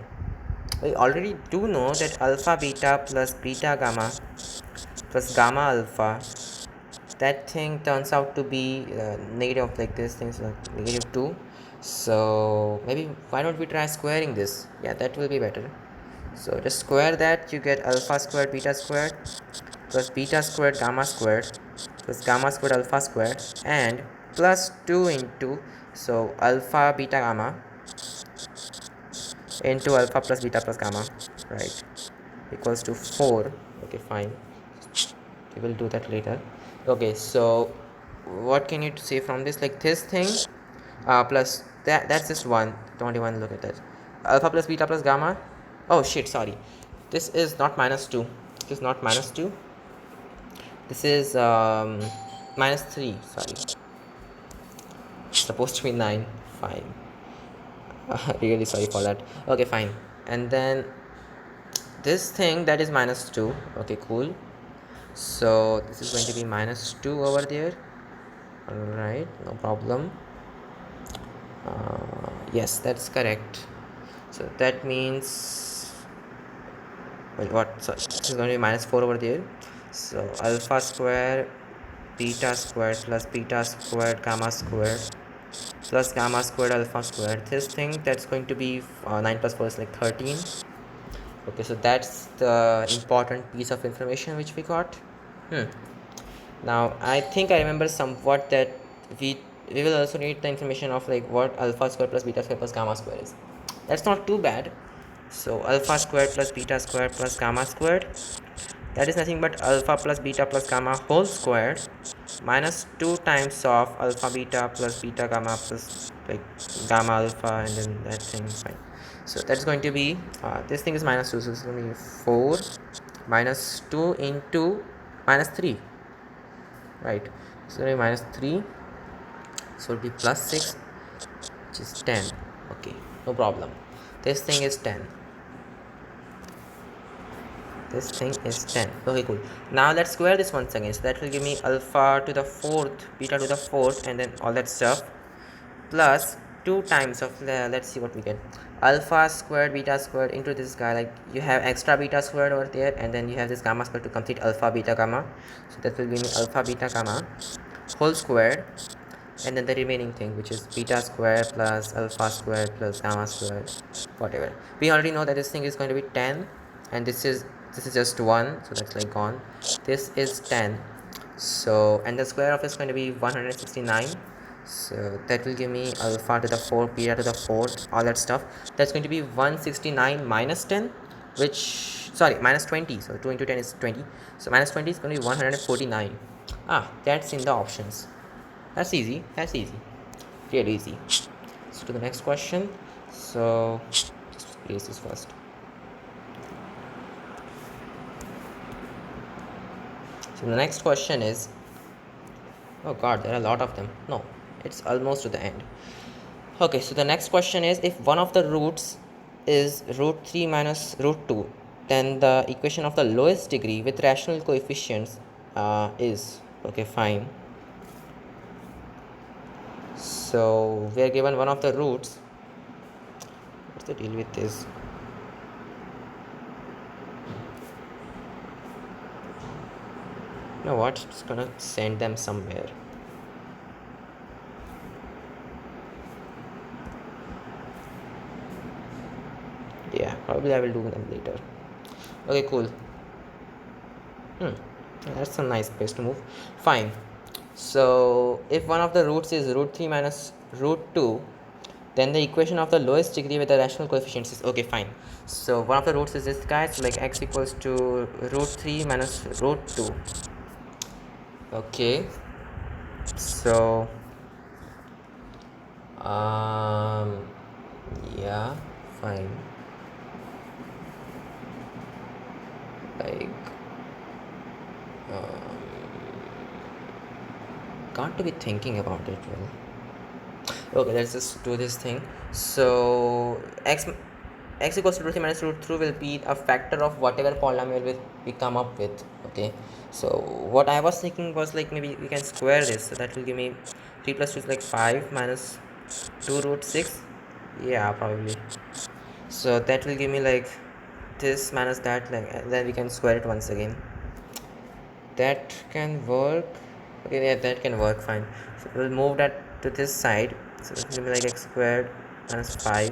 We already do know that alpha beta plus beta gamma plus gamma alpha, that thing turns out to be negative, like this thing's like negative 2. So maybe why don't we try squaring this? Yeah, that will be better. So just square that, you get alpha squared beta squared plus beta squared gamma squared plus gamma squared alpha squared and plus 2 into, so alpha beta gamma into alpha plus beta plus gamma, right, equals to 4. Okay, fine, we will do that later. Okay, so what can you say from this, like this thing plus that's just 1, don't even look at that. Alpha plus beta plus gamma, oh shit, sorry, this is not minus 2, this is not minus 2, this is minus 3, sorry, supposed to be 9, fine. Really sorry for that. Okay, fine. And then this thing that is minus 2, okay, cool. So this is going to be minus 2 over there. Alright, no problem. Yes, that's correct. So that means, well, what, so this is going to be minus 4 over there. So alpha square beta squared plus beta squared gamma squared plus gamma squared alpha squared, this thing that's going to be 9 plus 4 is like 13. Okay, so that's the important piece of information which we got. Now I think I remember somewhat that we will also need the information of like what alpha square plus beta square plus gamma square is. That's not too bad. So alpha squared plus beta squared plus gamma squared, that is nothing but alpha plus beta plus gamma whole squared minus 2 times of alpha beta plus beta gamma plus like gamma alpha and then that thing, fine. So that's going to be this thing is minus 2, so it's going to be 4 minus 2 into minus 3, right? So it's going to be minus 3, so it'll be plus 6, which is 10. Okay, no problem. This thing is 10. This thing is 10. Okay, cool. Now let's square this once again. So that will give me alpha to the 4th, beta to the 4th, and then all that stuff, plus 2 times of let's see what we get. Alpha squared beta squared into this guy, like you have extra beta squared over there, and then you have this gamma squared to complete alpha beta gamma. So that will give me alpha beta gamma whole squared, and then the remaining thing, which is beta squared plus alpha squared plus gamma squared, whatever. We already know that this thing is going to be 10, and this is just 1, so that's like gone. This is 10, so and the square of it is going to be 169. So that will give me alpha to the 4th, beta to the 4th, all that stuff. That's going to be 169 minus 10, which, sorry, minus 20. So 2 into 10 is 20. So minus 20 is going to be 149. That's in the options. That's easy. That's easy. Really easy. So to the next question. So just place this first. So the next question is, oh god, there are a lot of them. No, it's almost to the end. Okay, so the next question is, if one of the roots is root 3 minus root 2, then the equation of the lowest degree with rational coefficients is, okay, fine. So we are given one of the roots. What's the deal with this? You know what? Just gonna send them somewhere. Yeah, probably I will do them later. Okay, cool. That's a nice place to move. Fine. So if one of the roots is root 3 minus root 2, then the equation of the lowest degree with the rational coefficients is, okay, fine. So one of the roots is this guy, so like x equals to root 3 minus root 2. Okay, so yeah, fine. Like got to be thinking about it well. Okay, let's just do this thing. So x x equals to root 3 minus root 3 will be a factor of whatever polynomial we come up with. Okay, so what I was thinking was like maybe we can square this, so that will give me 3 plus 2 is like 5 minus 2 root 6. Yeah, probably. So that will give me like this minus that, like, and then we can square it once again. That can work. Okay, yeah, that can work fine. So we'll move that to this side, so it will be like x squared minus 5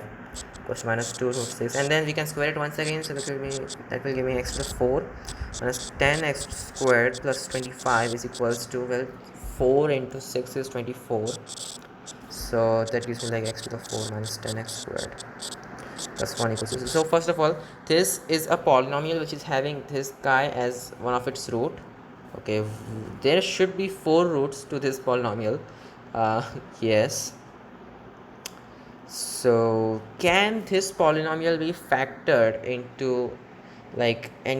plus minus 2 root 6, and then we can square it once again, so that will give me x to the 4 minus 10x squared plus 25 is equals to, well, 4 into 6 is 24, so that gives me like x to the 4 minus 10x squared plus 1 equals to 0. So first of all, this is a polynomial which is having this guy as one of its root. Okay, there should be 4 roots to this polynomial. Yes. So can this polynomial be factored into like uh,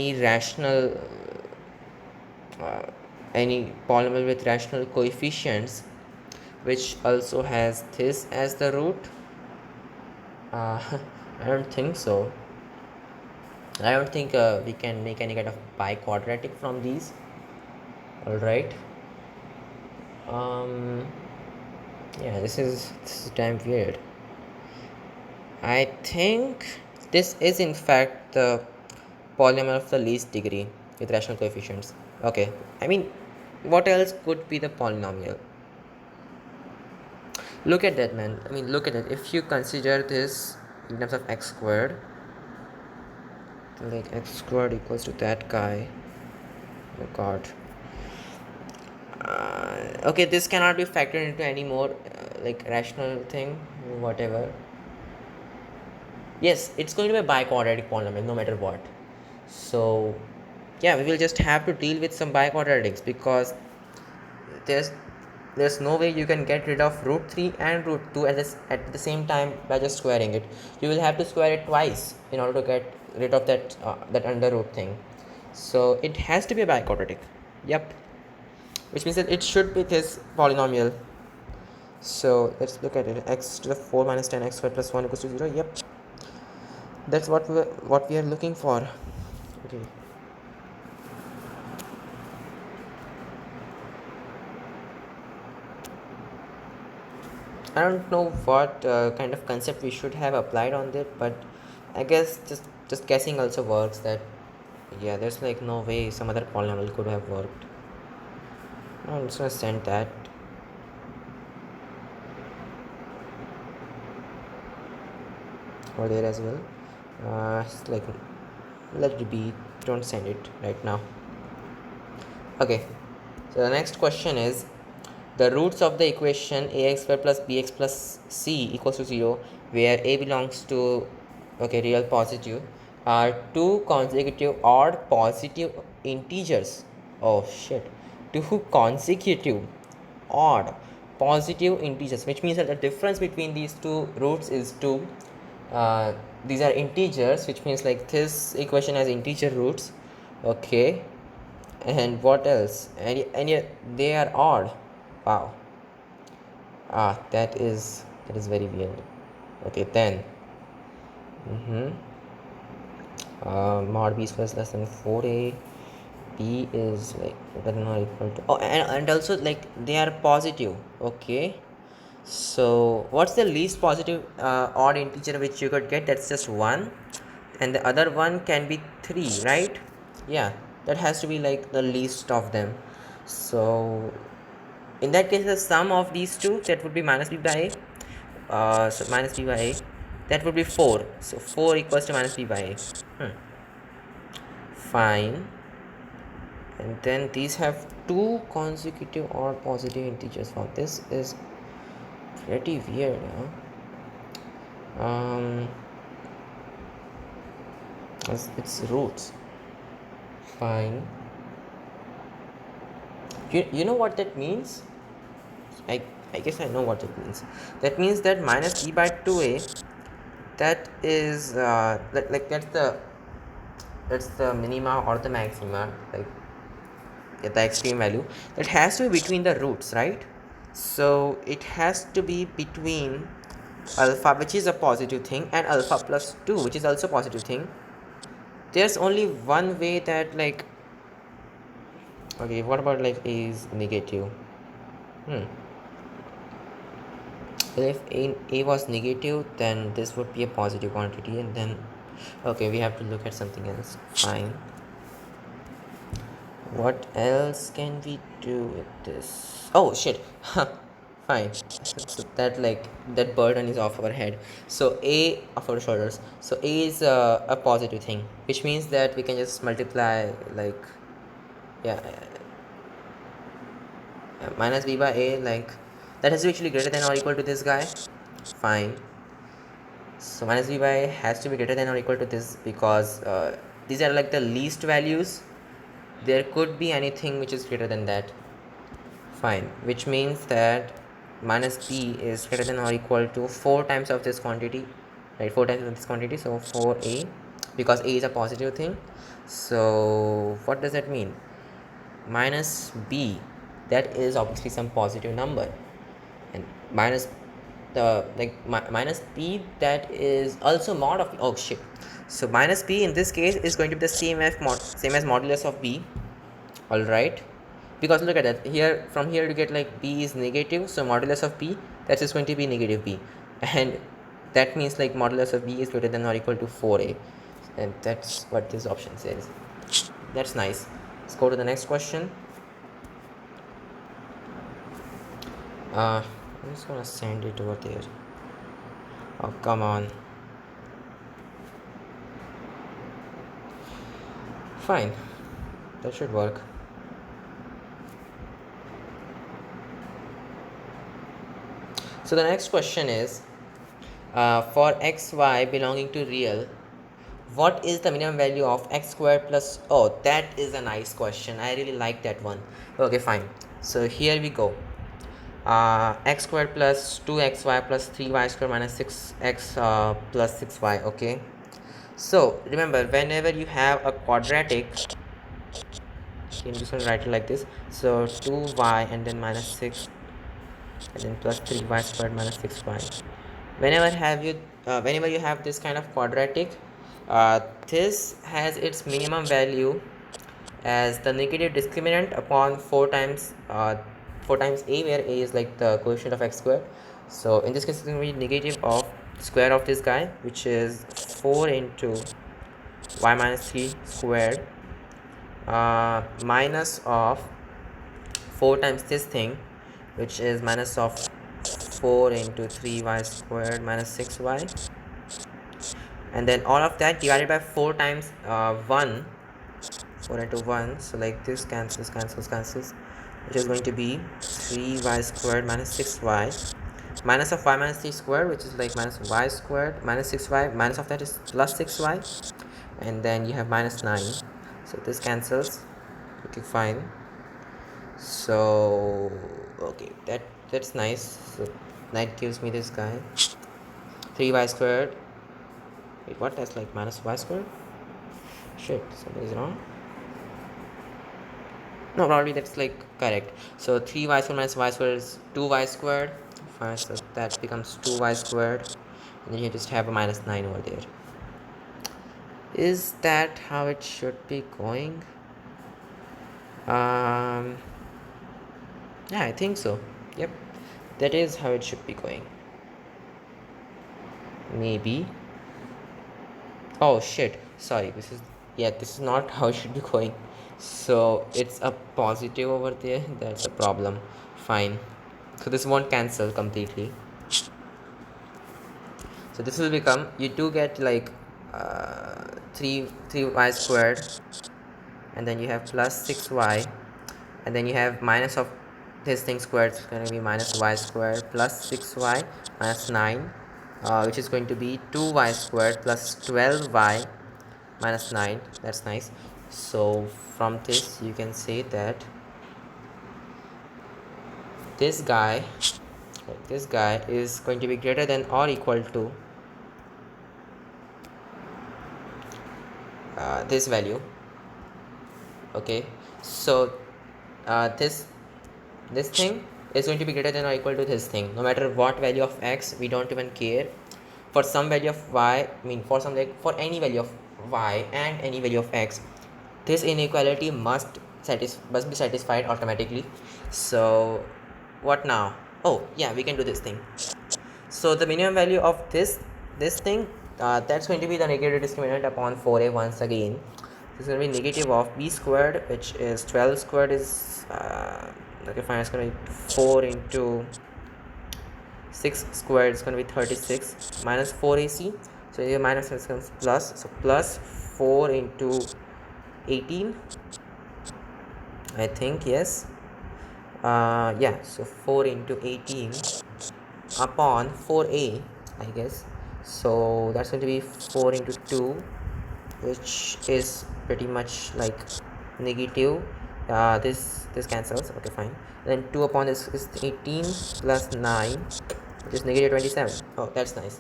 any polynomial with rational coefficients which also has this as the root? I don't think so. I don't think we can make any kind of biquadratic from these. All right. Yeah, this is damn weird. I think this is in fact the polynomial of the least degree with rational coefficients. Okay, I mean, what else could be the polynomial? Look at that, man. I mean, look at it. If you consider this in terms of x squared, like x squared equals to that guy. Oh god. Okay, this cannot be factored into any more like rational thing, whatever. Yes, it's going to be a biquadratic polynomial no matter what. So yeah, we will just have to deal with some biquadratics, because there's no way you can get rid of root 3 and root 2 at the same time by just squaring it. You will have to square it twice in order to get rid of that under root thing. So it has to be a biquadratic. Yep, which means that it should be this polynomial. So let's look at it. X to the 4 minus 10x squared plus 1 equals to 0. Yep, that's what we are looking for. Okay. I don't know what kind of concept we should have applied on it, but I guess just guessing also works. That yeah, there's like no way some other polynomial could have worked. I'm just gonna send that. Over there as well. It's like, let it be. Don't send it right now. Okay. So the next question is, the roots of the equation ax squared plus bx plus c equals to 0, where a belongs to real positive, are two consecutive odd positive integers. Oh shit. Two consecutive odd positive integers, which means that the difference between these two roots is 2. These are integers, which means like this equation has integer roots. Okay, and what else? And yet they are odd. Wow. That is very weird. Okay, then mod b square is less than 4a. B is like not equal to, and also like they are positive. Okay, so what's the least positive odd integer which you could get? That's just 1, and the other one can be 3, right? Yeah, that has to be like the least of them. So in that case, the sum of these two, that would be minus b by a. So minus b by a, that would be 4. So 4 equals to minus b by a. Fine. And then these have two consecutive or positive integers. Wow, this is pretty weird, huh? It's roots. Fine. You know what that means? I guess I know what it means. That means that minus b by 2a, that is like that's the minima or the maxima, like at the extreme value, that has to be between the roots, right? So it has to be between alpha, which is a positive thing, and alpha plus 2, which is also positive thing, there's only one way that, like, okay, what about like a is negative? If a was negative, then this would be a positive quantity, and then okay, we have to look at something else. Fine, what else can we do with this? Oh shit. Fine. So that, like, that burden is off our head, so a of our shoulders. So a is a positive thing, which means that we can just multiply, like, yeah, minus b by a, like, that is actually greater than or equal to this guy. Fine. So minus b by a has to be greater than or equal to this, because these are like the least values. There could be anything which is greater than that. Fine, which means that minus b is greater than or equal to 4 times of this quantity, right? 4 times of this quantity, so 4a, because a is a positive thing. So what does that mean? Minus b, that is obviously some positive number, and minus the, like, minus b, that is also mod of, oh shit. So minus b in this case is going to be the same as modulus of b. All right, because look at that, here, from here you get, like, b is negative, so modulus of b, that's just going to be negative b, and that means, like, modulus of b is greater than or equal to 4a, and that's what this option says. That's nice. Let's go to the next question. I'm just gonna send it over there. Oh, come on. Fine, that should work. So the next question is, for xy belonging to real, what is the minimum value of x squared plus, oh, that is a nice question, I really like that one. Okay, fine. So here we go. X squared plus 2xy plus 3y squared minus 6x plus 6y. Okay, so remember, whenever you have a quadratic, I'm just going to write it like this. So 2y and then minus 6 and then plus 3y squared minus 6y. Whenever you have this kind of quadratic, this has its minimum value as the negative discriminant upon 4 times a, where a is like the coefficient of x squared. So in this case, it's going to be negative of square of this guy, which is 4 into y minus 3 squared, minus of 4 times this thing, which is minus of 4 into 3y squared minus 6y, and then all of that divided by 4 times 1, 4 into 1, so like this cancels, which is going to be 3y squared minus 6y, minus of y minus 3 squared, which is like minus y squared minus 6y, minus of that is plus 6y, and then you have minus 9, so this cancels. Okay, fine. So okay, that's nice. So that gives me this guy, 3y squared, wait, what, that's like minus y squared, shit, something is wrong. No, probably that's like correct. So 3y squared minus y squared is 2y squared. Fine, so that becomes 2y squared, and then you just have a minus 9 over there. Is that how it should be going? Yeah, I think so. Yep, that is how it should be going. Maybe. Oh shit, sorry, this is not how it should be going. So it's a positive over there, that's a problem. Fine, so this won't cancel completely, so this will become, you do get like 3y squared, and then you have plus 6y, and then you have minus of this thing squared, it's going to be minus y squared plus 6y minus 9, which is going to be 2y squared plus 12y minus 9. That's nice. So from this you can say that this guy is going to be greater than or equal to this value. Okay, so this thing is going to be greater than or equal to this thing. No matter what value of x, we don't even care. For some value of y, I mean for some, like for any value of y and any value of x, this inequality must be satisfied automatically. So what now? Oh yeah, we can do this thing. So the minimum value of this thing, that's going to be the negative discriminant upon 4a once again. This is going to be negative of b squared, which is 12 squared is okay fine, it's going to be 4 into 6 squared is going to be 36 minus 4ac. So here minus becomes plus, so plus 4 into 18, I think, yes. Yeah, so 4 into 18 upon 4a, I guess. So that's going to be 4 into 2, which is pretty much like negative. This cancels, okay fine. Then 2 upon this is 18 plus 9, which is negative 27. Oh, that's nice.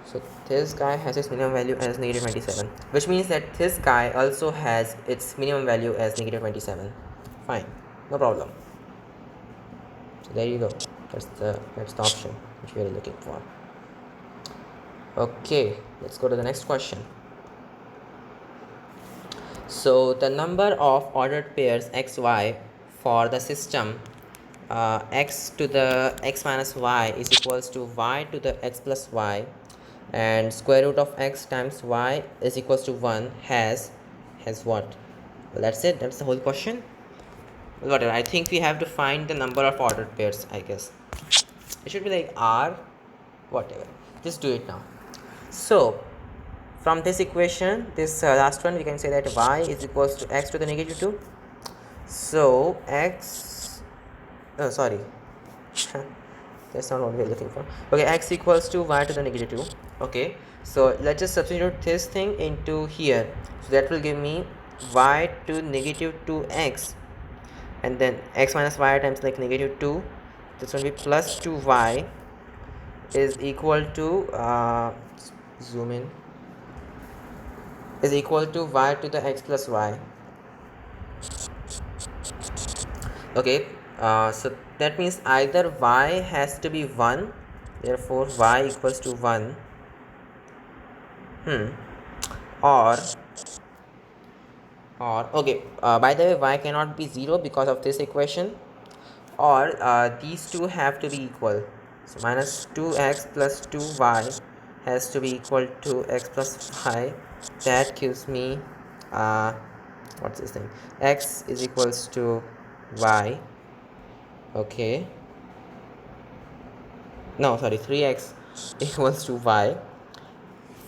So this guy has its minimum value as negative 27, which means that this guy also has its minimum value as negative 27. Fine, no problem. So there you go. That's the option which we are looking for. Okay, let's go to the next question. So the number of ordered pairs xy for the system x to the x minus y is equals to y to the x plus y, and square root of x times y is equals to 1 has what? Well, that's it. That's the whole question. Whatever, I think we have to find the number of ordered pairs, I guess. It should be like r, whatever, just do it now. So from this equation, this last one, we can say that y is equals to x to the negative 2. So x, oh sorry, that's not what we're looking for. Okay, x equals to y to the negative 2. Okay, so let's just substitute this thing into here. So that will give me y to negative 2x, and then x minus y times like negative 2. This will be plus 2y is equal to zoom in, is equal to y to the x plus y. Okay, so that means either y has to be 1, therefore y equals to 1, or okay, by the way, y cannot be 0 because of this equation, or these two have to be equal. So minus 2x plus 2y has to be equal to x plus y. That gives me what's this thing, x is equals to y. Okay, no sorry, 3x equals to y.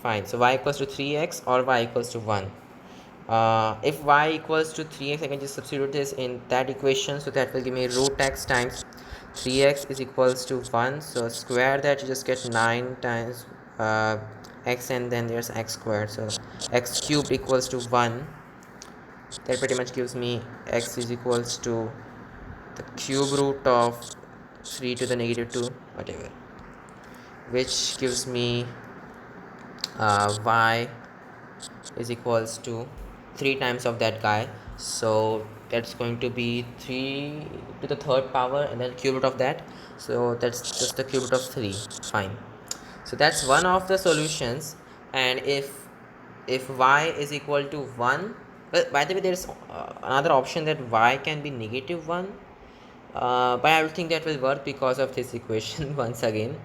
Fine, so y equals to 3x or y equals to 1. If y equals to 3x, I can just substitute this in that equation, so that will give me root x times 3x is equals to 1. So square that, you just get 9 times x, and then there's x squared, so x cubed equals to 1. That pretty much gives me x is equals to the cube root of 3 to the negative 2, whatever, which gives me y is equals to 3 times of that guy. So that's going to be 3 to the third power and then cube root of that. So that's just the cube root of 3. Fine. So that's one of the solutions. And if y is equal to 1, well, by the way, there's another option that y can be negative 1, but I don't think that will work because of this equation once again.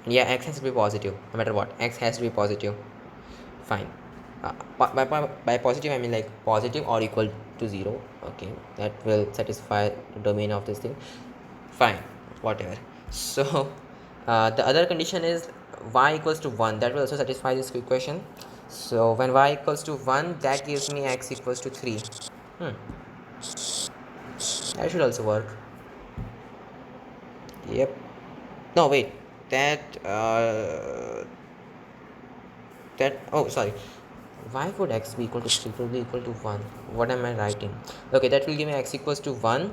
And yeah, x has to be positive no matter what. X has to be positive. Fine. By positive I mean like positive or equal to 0. Okay, that will satisfy the domain of this thing. Fine, whatever. So the other condition is y equals to 1. That will also satisfy this equation. So when y equals to 1, that gives me x equals to 3. That should also work. Yep. No, wait, that oh sorry, why would x be equal to 3? It will be equal to 1. What am I writing? Okay, that will give me x equals to 1.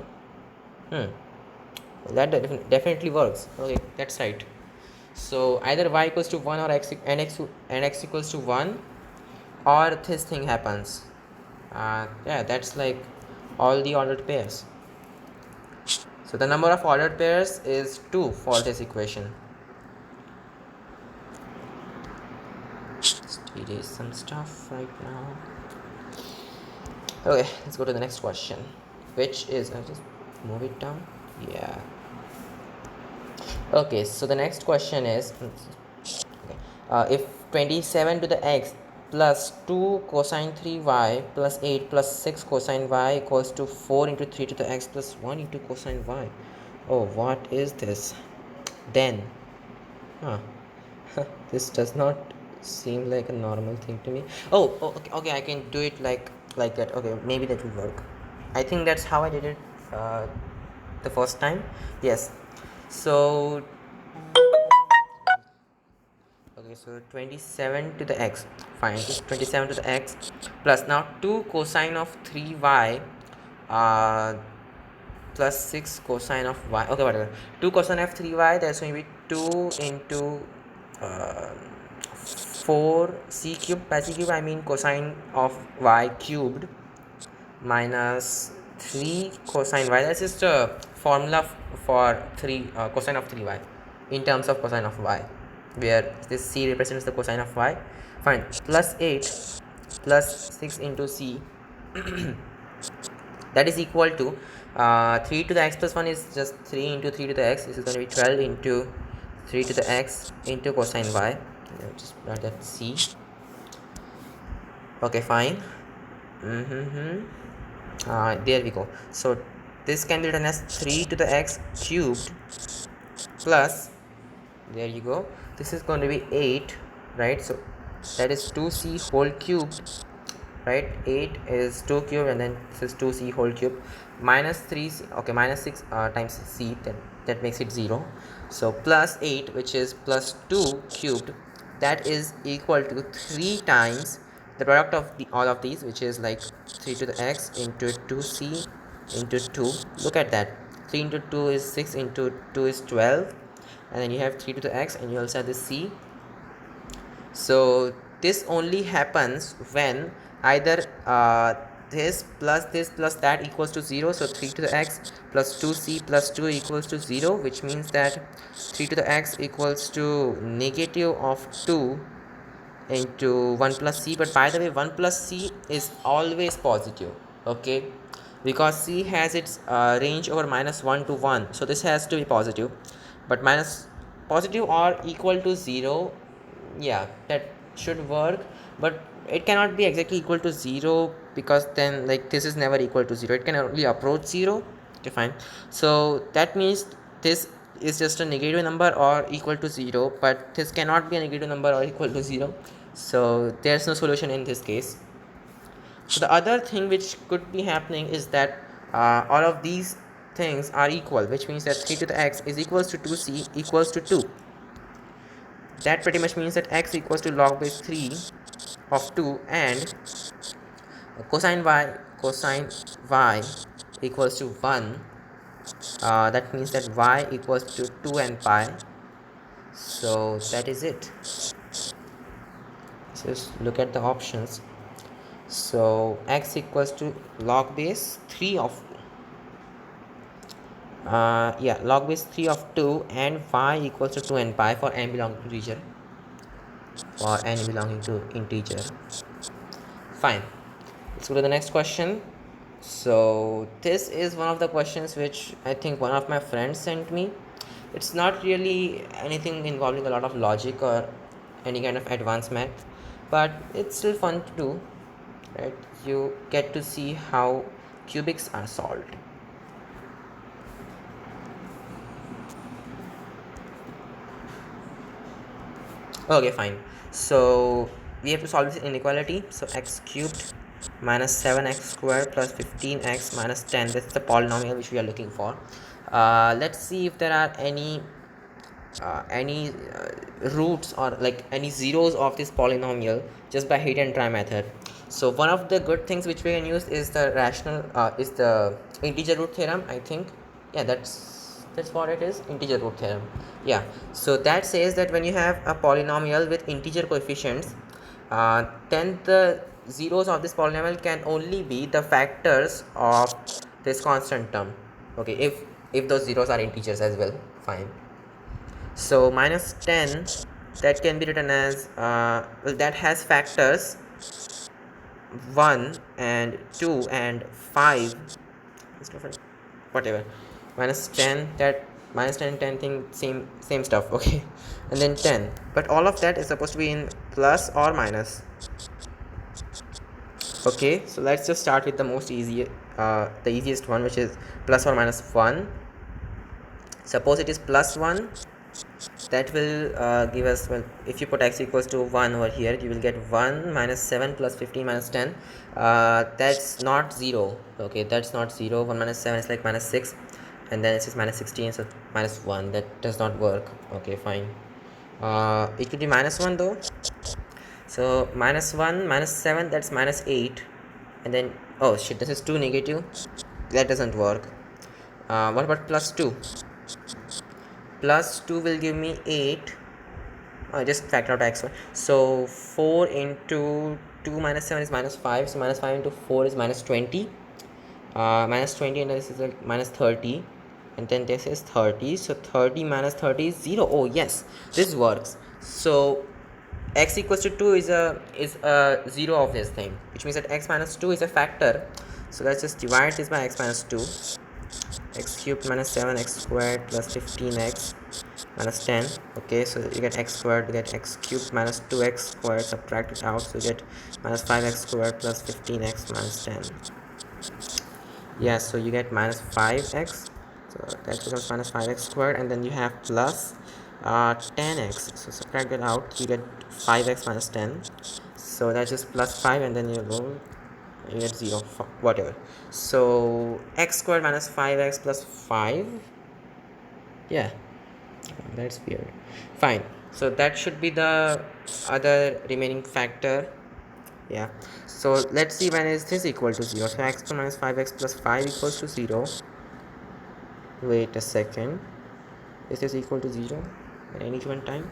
That definitely works. Okay, that's right. So either y equals to 1 or x equals to 1, or this thing happens. Yeah, that's like all the ordered pairs. So the number of ordered pairs is 2 for this equation. Just erase some stuff right now. Okay, let's go to the next question, which is, I'll just move it down. Yeah. Okay, so the next question is, if 27 to the x plus 2 cosine 3y plus 8 plus 6 cosine y equals to 4 into 3 to the x plus 1 into cosine y. Oh, what is this? Then, this does not seem like a normal thing to me. Okay, I can do it like that. Okay, maybe that will work. I think that's how I did it the first time. Yes. So okay, so 27 to the x, fine, just 27 to the x plus now 2 cosine of 3y plus 6 cosine of y. Okay, whatever. 2 cosine of 3y, that's going to be 2 into 4 c cubed. By c cubed I mean cosine of y cubed minus 3 cosine y. That's just a formula for 3 cosine of 3y in terms of cosine of y, where this c represents the cosine of y. Fine, plus 8 plus 6 into c that is equal to 3 to the x plus 1 is just 3 into 3 to the x. This is going to be 12 into 3 to the x into cosine y. Just write that c. Okay, fine. There we go. So this can be written as 3 to the x cubed plus, there you go, this is going to be 8, right? So that is 2c whole cubed, right? 8 is 2 cube and then this is 2c whole cube minus 3c, okay, minus 6 times c, that makes it 0. So plus 8, which is plus 2 cubed, that is equal to 3 times the product of all of these, which is like 3 to the x into 2c into 2. Look at that, 3 into 2 is 6 into 2 is 12, and then you have 3 to the x and you also have the c. So this only happens when either this plus that equals to 0. So 3 to the x plus 2c plus 2 equals to 0, which means that 3 to the x equals to negative of 2 into 1 plus c. But by the way, 1 plus c is always positive, okay, because c has its range over minus 1 to 1, so this has to be positive. But minus positive or equal to 0, yeah, that should work, but it cannot be exactly equal to 0, because then like this is never equal to 0, it can only approach 0. Okay, fine. So that means this is just a negative number or equal to 0, but this cannot be a negative number or equal to 0, so there's no solution in this case. So the other thing which could be happening is that all of these things are equal, which means that 3 to the x is equals to 2c equals to 2. That pretty much means that x equals to log base 3 of 2, and cosine y equals to 1. That means that y equals to 2 and pi. So that is it. Just look at the options. So x equals to log base 3 of log base 3 of 2, and y equals to 2 and pi for n belonging to integer, for n belonging to integer. Fine, let's go to the next question. So this is one of the questions which I think one of my friends sent me. It's not really anything involving a lot of logic or any kind of advanced math, but it's still fun to do, right? You get to see how cubics are solved. Okay, fine. So we have to solve this inequality. So x cubed minus 7x squared plus 15x minus 10, that's the polynomial which we are looking for. Let's see if there are any roots or like any zeros of this polynomial just by hit and try method. So one of the good things which we can use is the is the integer root theorem, I think. Yeah, that's what it is, integer root theorem. Yeah, so that says that when you have a polynomial with integer coefficients, then the zeros of this polynomial can only be the factors of this constant term. Okay, if those zeros are integers as well, fine. So minus 10, that can be written as well, that has factors 1 and 2 and 5, whatever. Minus 10, that minus 10 10 thing, same stuff. Okay, and then 10, but all of that is supposed to be in plus or minus. Okay, so let's just start with the the easiest one, which is plus or minus 1. Suppose it is plus 1, that will give us, well, if you put x equals to 1 over here, you will get 1 minus 7 plus 15 minus 10. That's not 0. Okay, that's not 0. 1 minus 7 is like minus 6, and then it is minus 16, so minus 1, that does not work. Okay, fine. It could be minus 1 though. So minus 1 minus 7, that's minus 8, and then, oh shit, this is 2 negative, that doesn't work. What about plus 2? Plus 2 will give me 8. Just factor out x1. So 4 into 2 minus 7 is minus 5. So minus 5 into 4 is minus 20. Minus 20, and this is like minus 30. And then this is 30. So 30 minus 30 is 0. Oh yes, this works. So x equals to 2 is a 0 of this thing, which means that x minus 2 is a factor. So let's just divide this by x minus 2. X cubed minus 7x squared plus 15x minus 10. Okay, so you get x squared, you get x cubed minus 2x squared, subtract it out, so you get minus 5x squared plus 15x minus 10. Yeah, so you get minus 5x, so that becomes minus 5x squared, and then you have plus 10x, so subtract that out, you get 5x minus 10, so that's just plus 5, and then you get 0, whatever. So x squared minus 5x plus 5, yeah, that's weird. Fine, so that should be the other remaining factor. Yeah, so let's see when is this equal to 0. So x squared minus 5x plus 5 equals to 0. Wait a second, is this equal to 0 at any given time?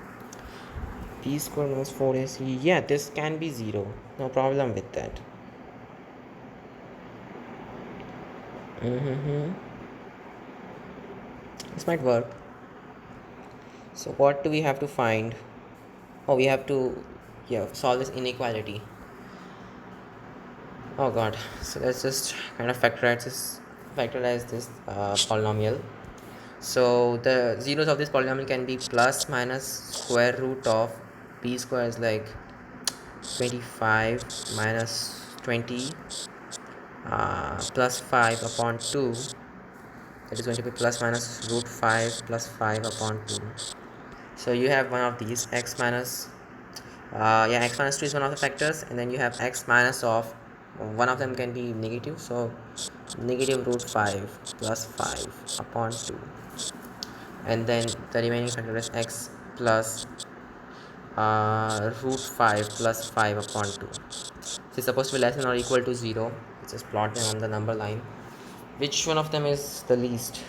P squared minus 4ac, yeah, this can be 0, no problem with that. This might work. So what do we have to find? Oh, we have to, yeah, solve this inequality. Oh god, so let's just kind of factorize this polynomial. So the zeros of this polynomial can be plus minus square root of p square is like 25 minus 20 plus 5 upon 2, that is going to be plus minus root 5 plus 5 upon 2. So you have one of these, x minus x minus 2 is one of the factors, and then you have x minus of, one of them can be negative, so negative root 5 plus 5 upon 2, and then the remaining factor is x plus root 5 plus 5 upon 2. This is supposed to be less than or equal to 0. Let's just plot them on the number line. Which one of them is the least?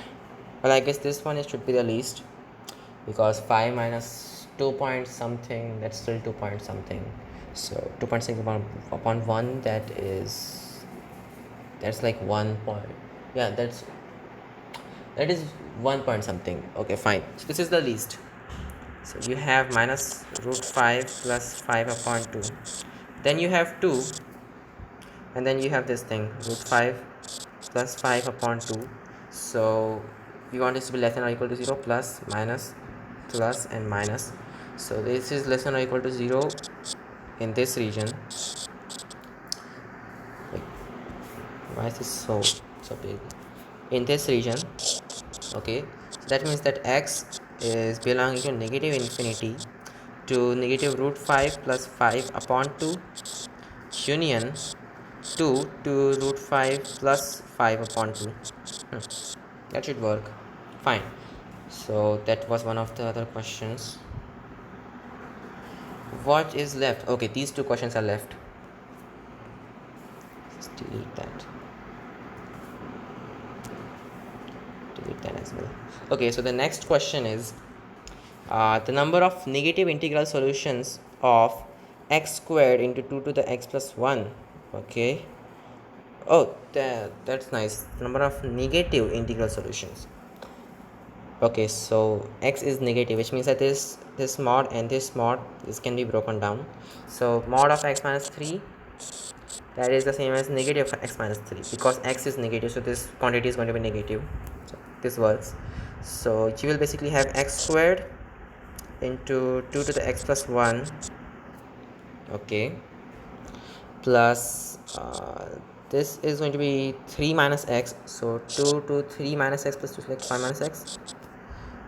Well, I guess this one should be the least, because 5 minus 2 point something, that's still 2 point something. So 2.6 upon 1, that's like 1 point, yeah, that is 1 point something. Okay, fine, so this is the least. So you have minus root 5 plus 5 upon 2, then you have 2, and then you have this thing, root 5 plus 5 upon 2. So we want this to be less than or equal to 0, plus minus plus and minus. So this is less than or equal to 0 in this region. Like, why is this so big in this region? Okay, so that means that x is belonging to negative infinity to negative root 5 plus 5 upon 2 union 2 to root 5 plus 5 upon 2. That should work. Fine, so that was one of the other questions. What is left? Okay, these two questions are left. Just delete that as well. Okay, so the next question is the number of negative integral solutions of x squared into 2 to the x plus 1. Okay, Oh, that's nice. Number of negative integral solutions. Okay, so x is negative, which means that this mod and this mod, this can be broken down. So mod of x minus 3, that is the same as negative x minus 3, because x is negative, so this quantity is going to be negative. So this works. So you will basically have x squared into 2 to the x plus 1, okay, plus this is going to be 3 minus x, so 2 to 3 minus x plus 2 is like 5 minus x,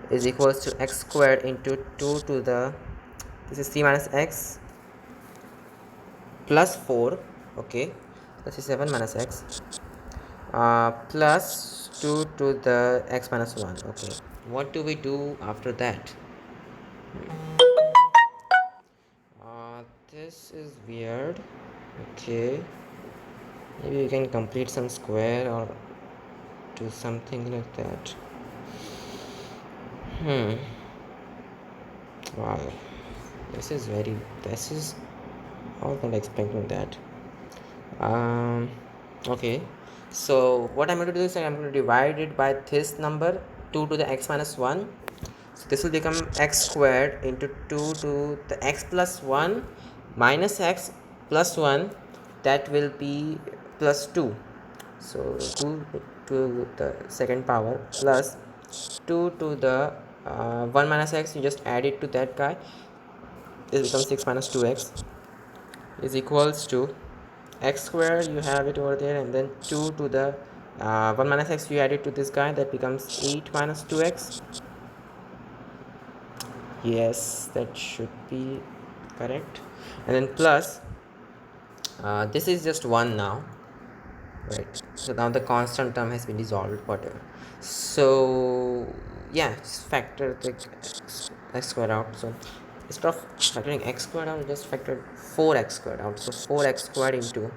is equals to x squared into 2 to the, this is 3 minus x plus 4, okay, this is 7 minus x, plus 2 to the x minus 1, okay. What do we do after that? This is weird, okay. Maybe you can complete some square or do something like that. Wow, this is I was not expecting that. Okay, so what I'm going to do is I'm going to divide it by this number 2 to the x minus 1. So this will become x squared into 2 to the x plus 1 minus x plus 1, that will be plus 2. So 2 to the second power plus 2 to the 1 minus x, you just add it to that guy, this becomes 6 minus 2x is equals to x squared, you have it over there, and then 2 to the 1 minus x, you add it to this guy, that becomes 8 minus 2x. Yes, that should be correct. And then plus this is just 1 now, right? So now the constant term has been dissolved, whatever. So yeah, just factor the x squared out. So instead of factoring x squared out, just factor 4x squared out. So 4x squared into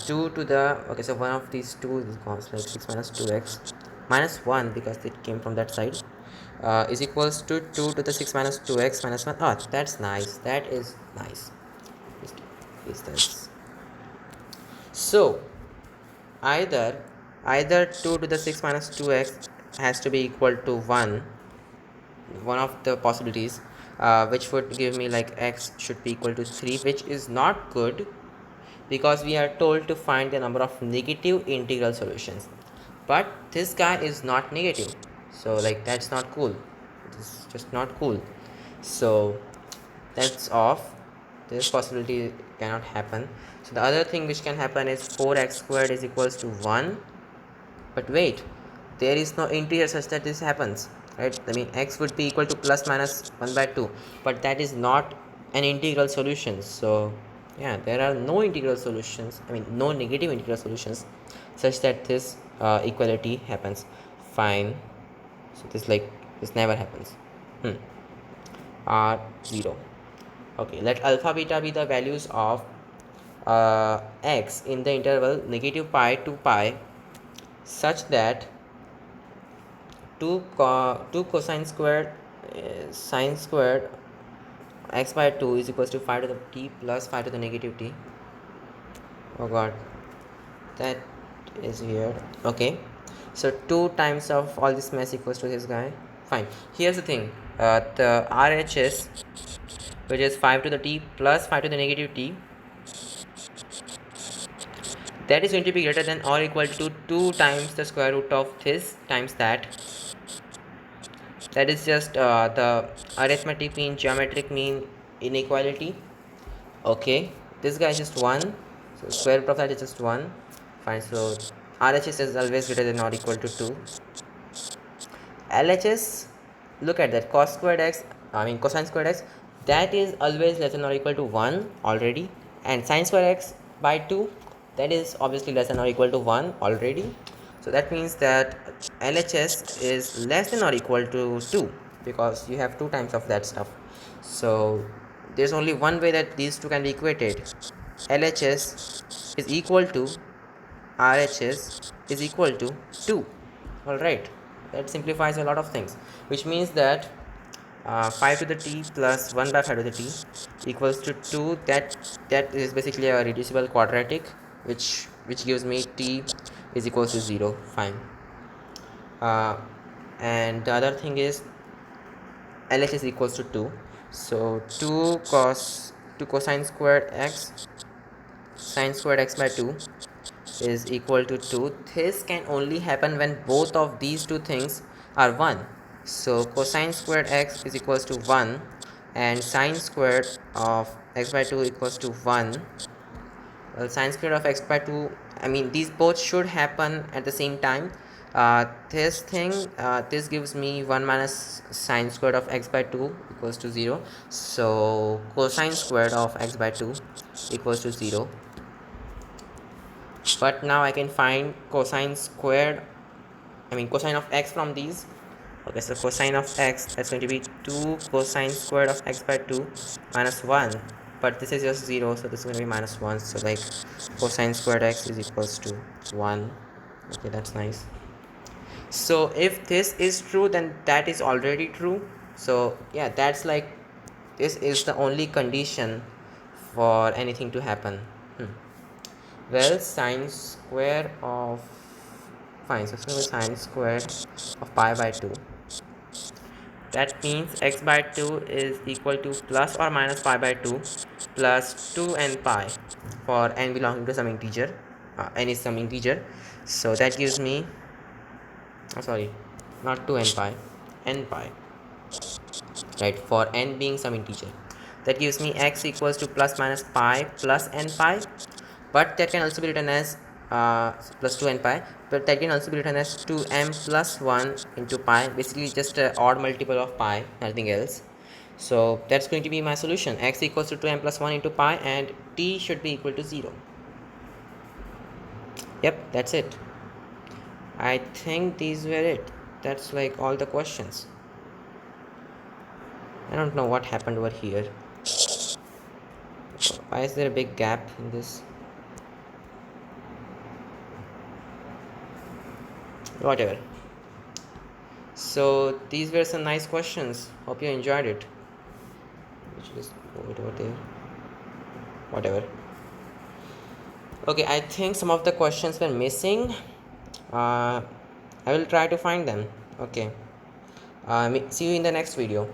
2 to the, okay, so one of these two is gone, like 6 minus 2x minus 1, because it came from that side, is equals to 2 to the 6 minus 2x minus 1. Oh, that's nice, that is nice. Is this, so either 2 to the 6 minus 2x has to be equal to 1 of the possibilities, which would give me like x should be equal to 3, which is not good, because we are told to find the number of negative integral solutions, but this guy is not negative, so like that's not cool, it's just not cool. So that's off, this possibility cannot happen. So the other thing which can happen is 4x squared is equals to 1, but wait, there is no integer such that this happens, right? I mean, x would be equal to plus minus 1 by 2, but that is not an integral solution. So yeah, there are no integral solutions, I mean no negative integral solutions such that this equality happens. Fine, so this never happens. R 0. Okay, let alpha beta be the values of x in the interval negative pi to pi, such that 2 cosine squared sine squared x by 2 is equals to 5 to the t plus 5 to the negative t. Oh god, that is weird. Okay, so 2 times of all this mess equals to this guy. Fine, here's the thing, the RHS, which is 5 to the t plus 5 to the negative t, that is going to be greater than or equal to 2 times the square root of this times that. That is just the arithmetic mean, geometric mean inequality. Okay, this guy is just 1, so square root of that is just 1. Fine, so RHS is always greater than or equal to 2. LHS, look at that, cosine squared x, that is always less than or equal to 1 already, and sine squared x by 2, that is obviously less than or equal to 1 already. So that means that LHS is less than or equal to 2, because you have 2 times of that stuff. So there's only one way that these two can be equated. LHS is equal to RHS is equal to 2. Alright, that simplifies a lot of things, which means that 5 to the t plus 1 by 5 to the t equals to 2. That is basically a reducible quadratic, which which gives me t is equals to 0. Fine. And the other thing is LH is equals to 2. So 2 cosine squared x sine squared x by 2 is equal to 2. This can only happen when both of these two things are 1. So cosine squared x is equals to 1 and sine squared of x by 2 equals to 1. Well, sine squared of x by 2, I mean these both should happen at the same time. This gives me 1 minus sine squared of x by 2 equals to 0. So cosine squared of x by 2 equals to 0. But now I can find cosine of x from these. Okay, so cosine of x, that's going to be 2 cosine squared of x by 2 minus 1, but this is just 0, so this is going to be minus 1. So like cosine squared x is equals to 1. Okay, that's nice. So if this is true, then that is already true. So yeah, that's like, this is the only condition for anything to happen. Well, sine square of, fine, so it's going to be sine squared of pi by 2. That means x by 2 is equal to plus or minus pi by 2 plus 2n pi for n belonging to some integer. N is some integer. So that gives me, oh sorry, not 2n pi, n pi, right, for n being some integer. That gives me x equals to plus minus pi plus n pi, but that can also be written as plus 2n pi, but that can also be written as 2m plus 1 into pi, basically just an odd multiple of pi, nothing else. So that's going to be my solution. X equals to 2m plus 1 into pi, and t should be equal to 0. Yep, that's it. I think these were it. That's like all the questions. I don't know what happened over here. Why is there a big gap in this? Whatever. So these were some nice questions. Hope you enjoyed it. Just move it over there. Whatever. Okay, I think some of the questions were missing. I will try to find them. Okay. See you in the next video.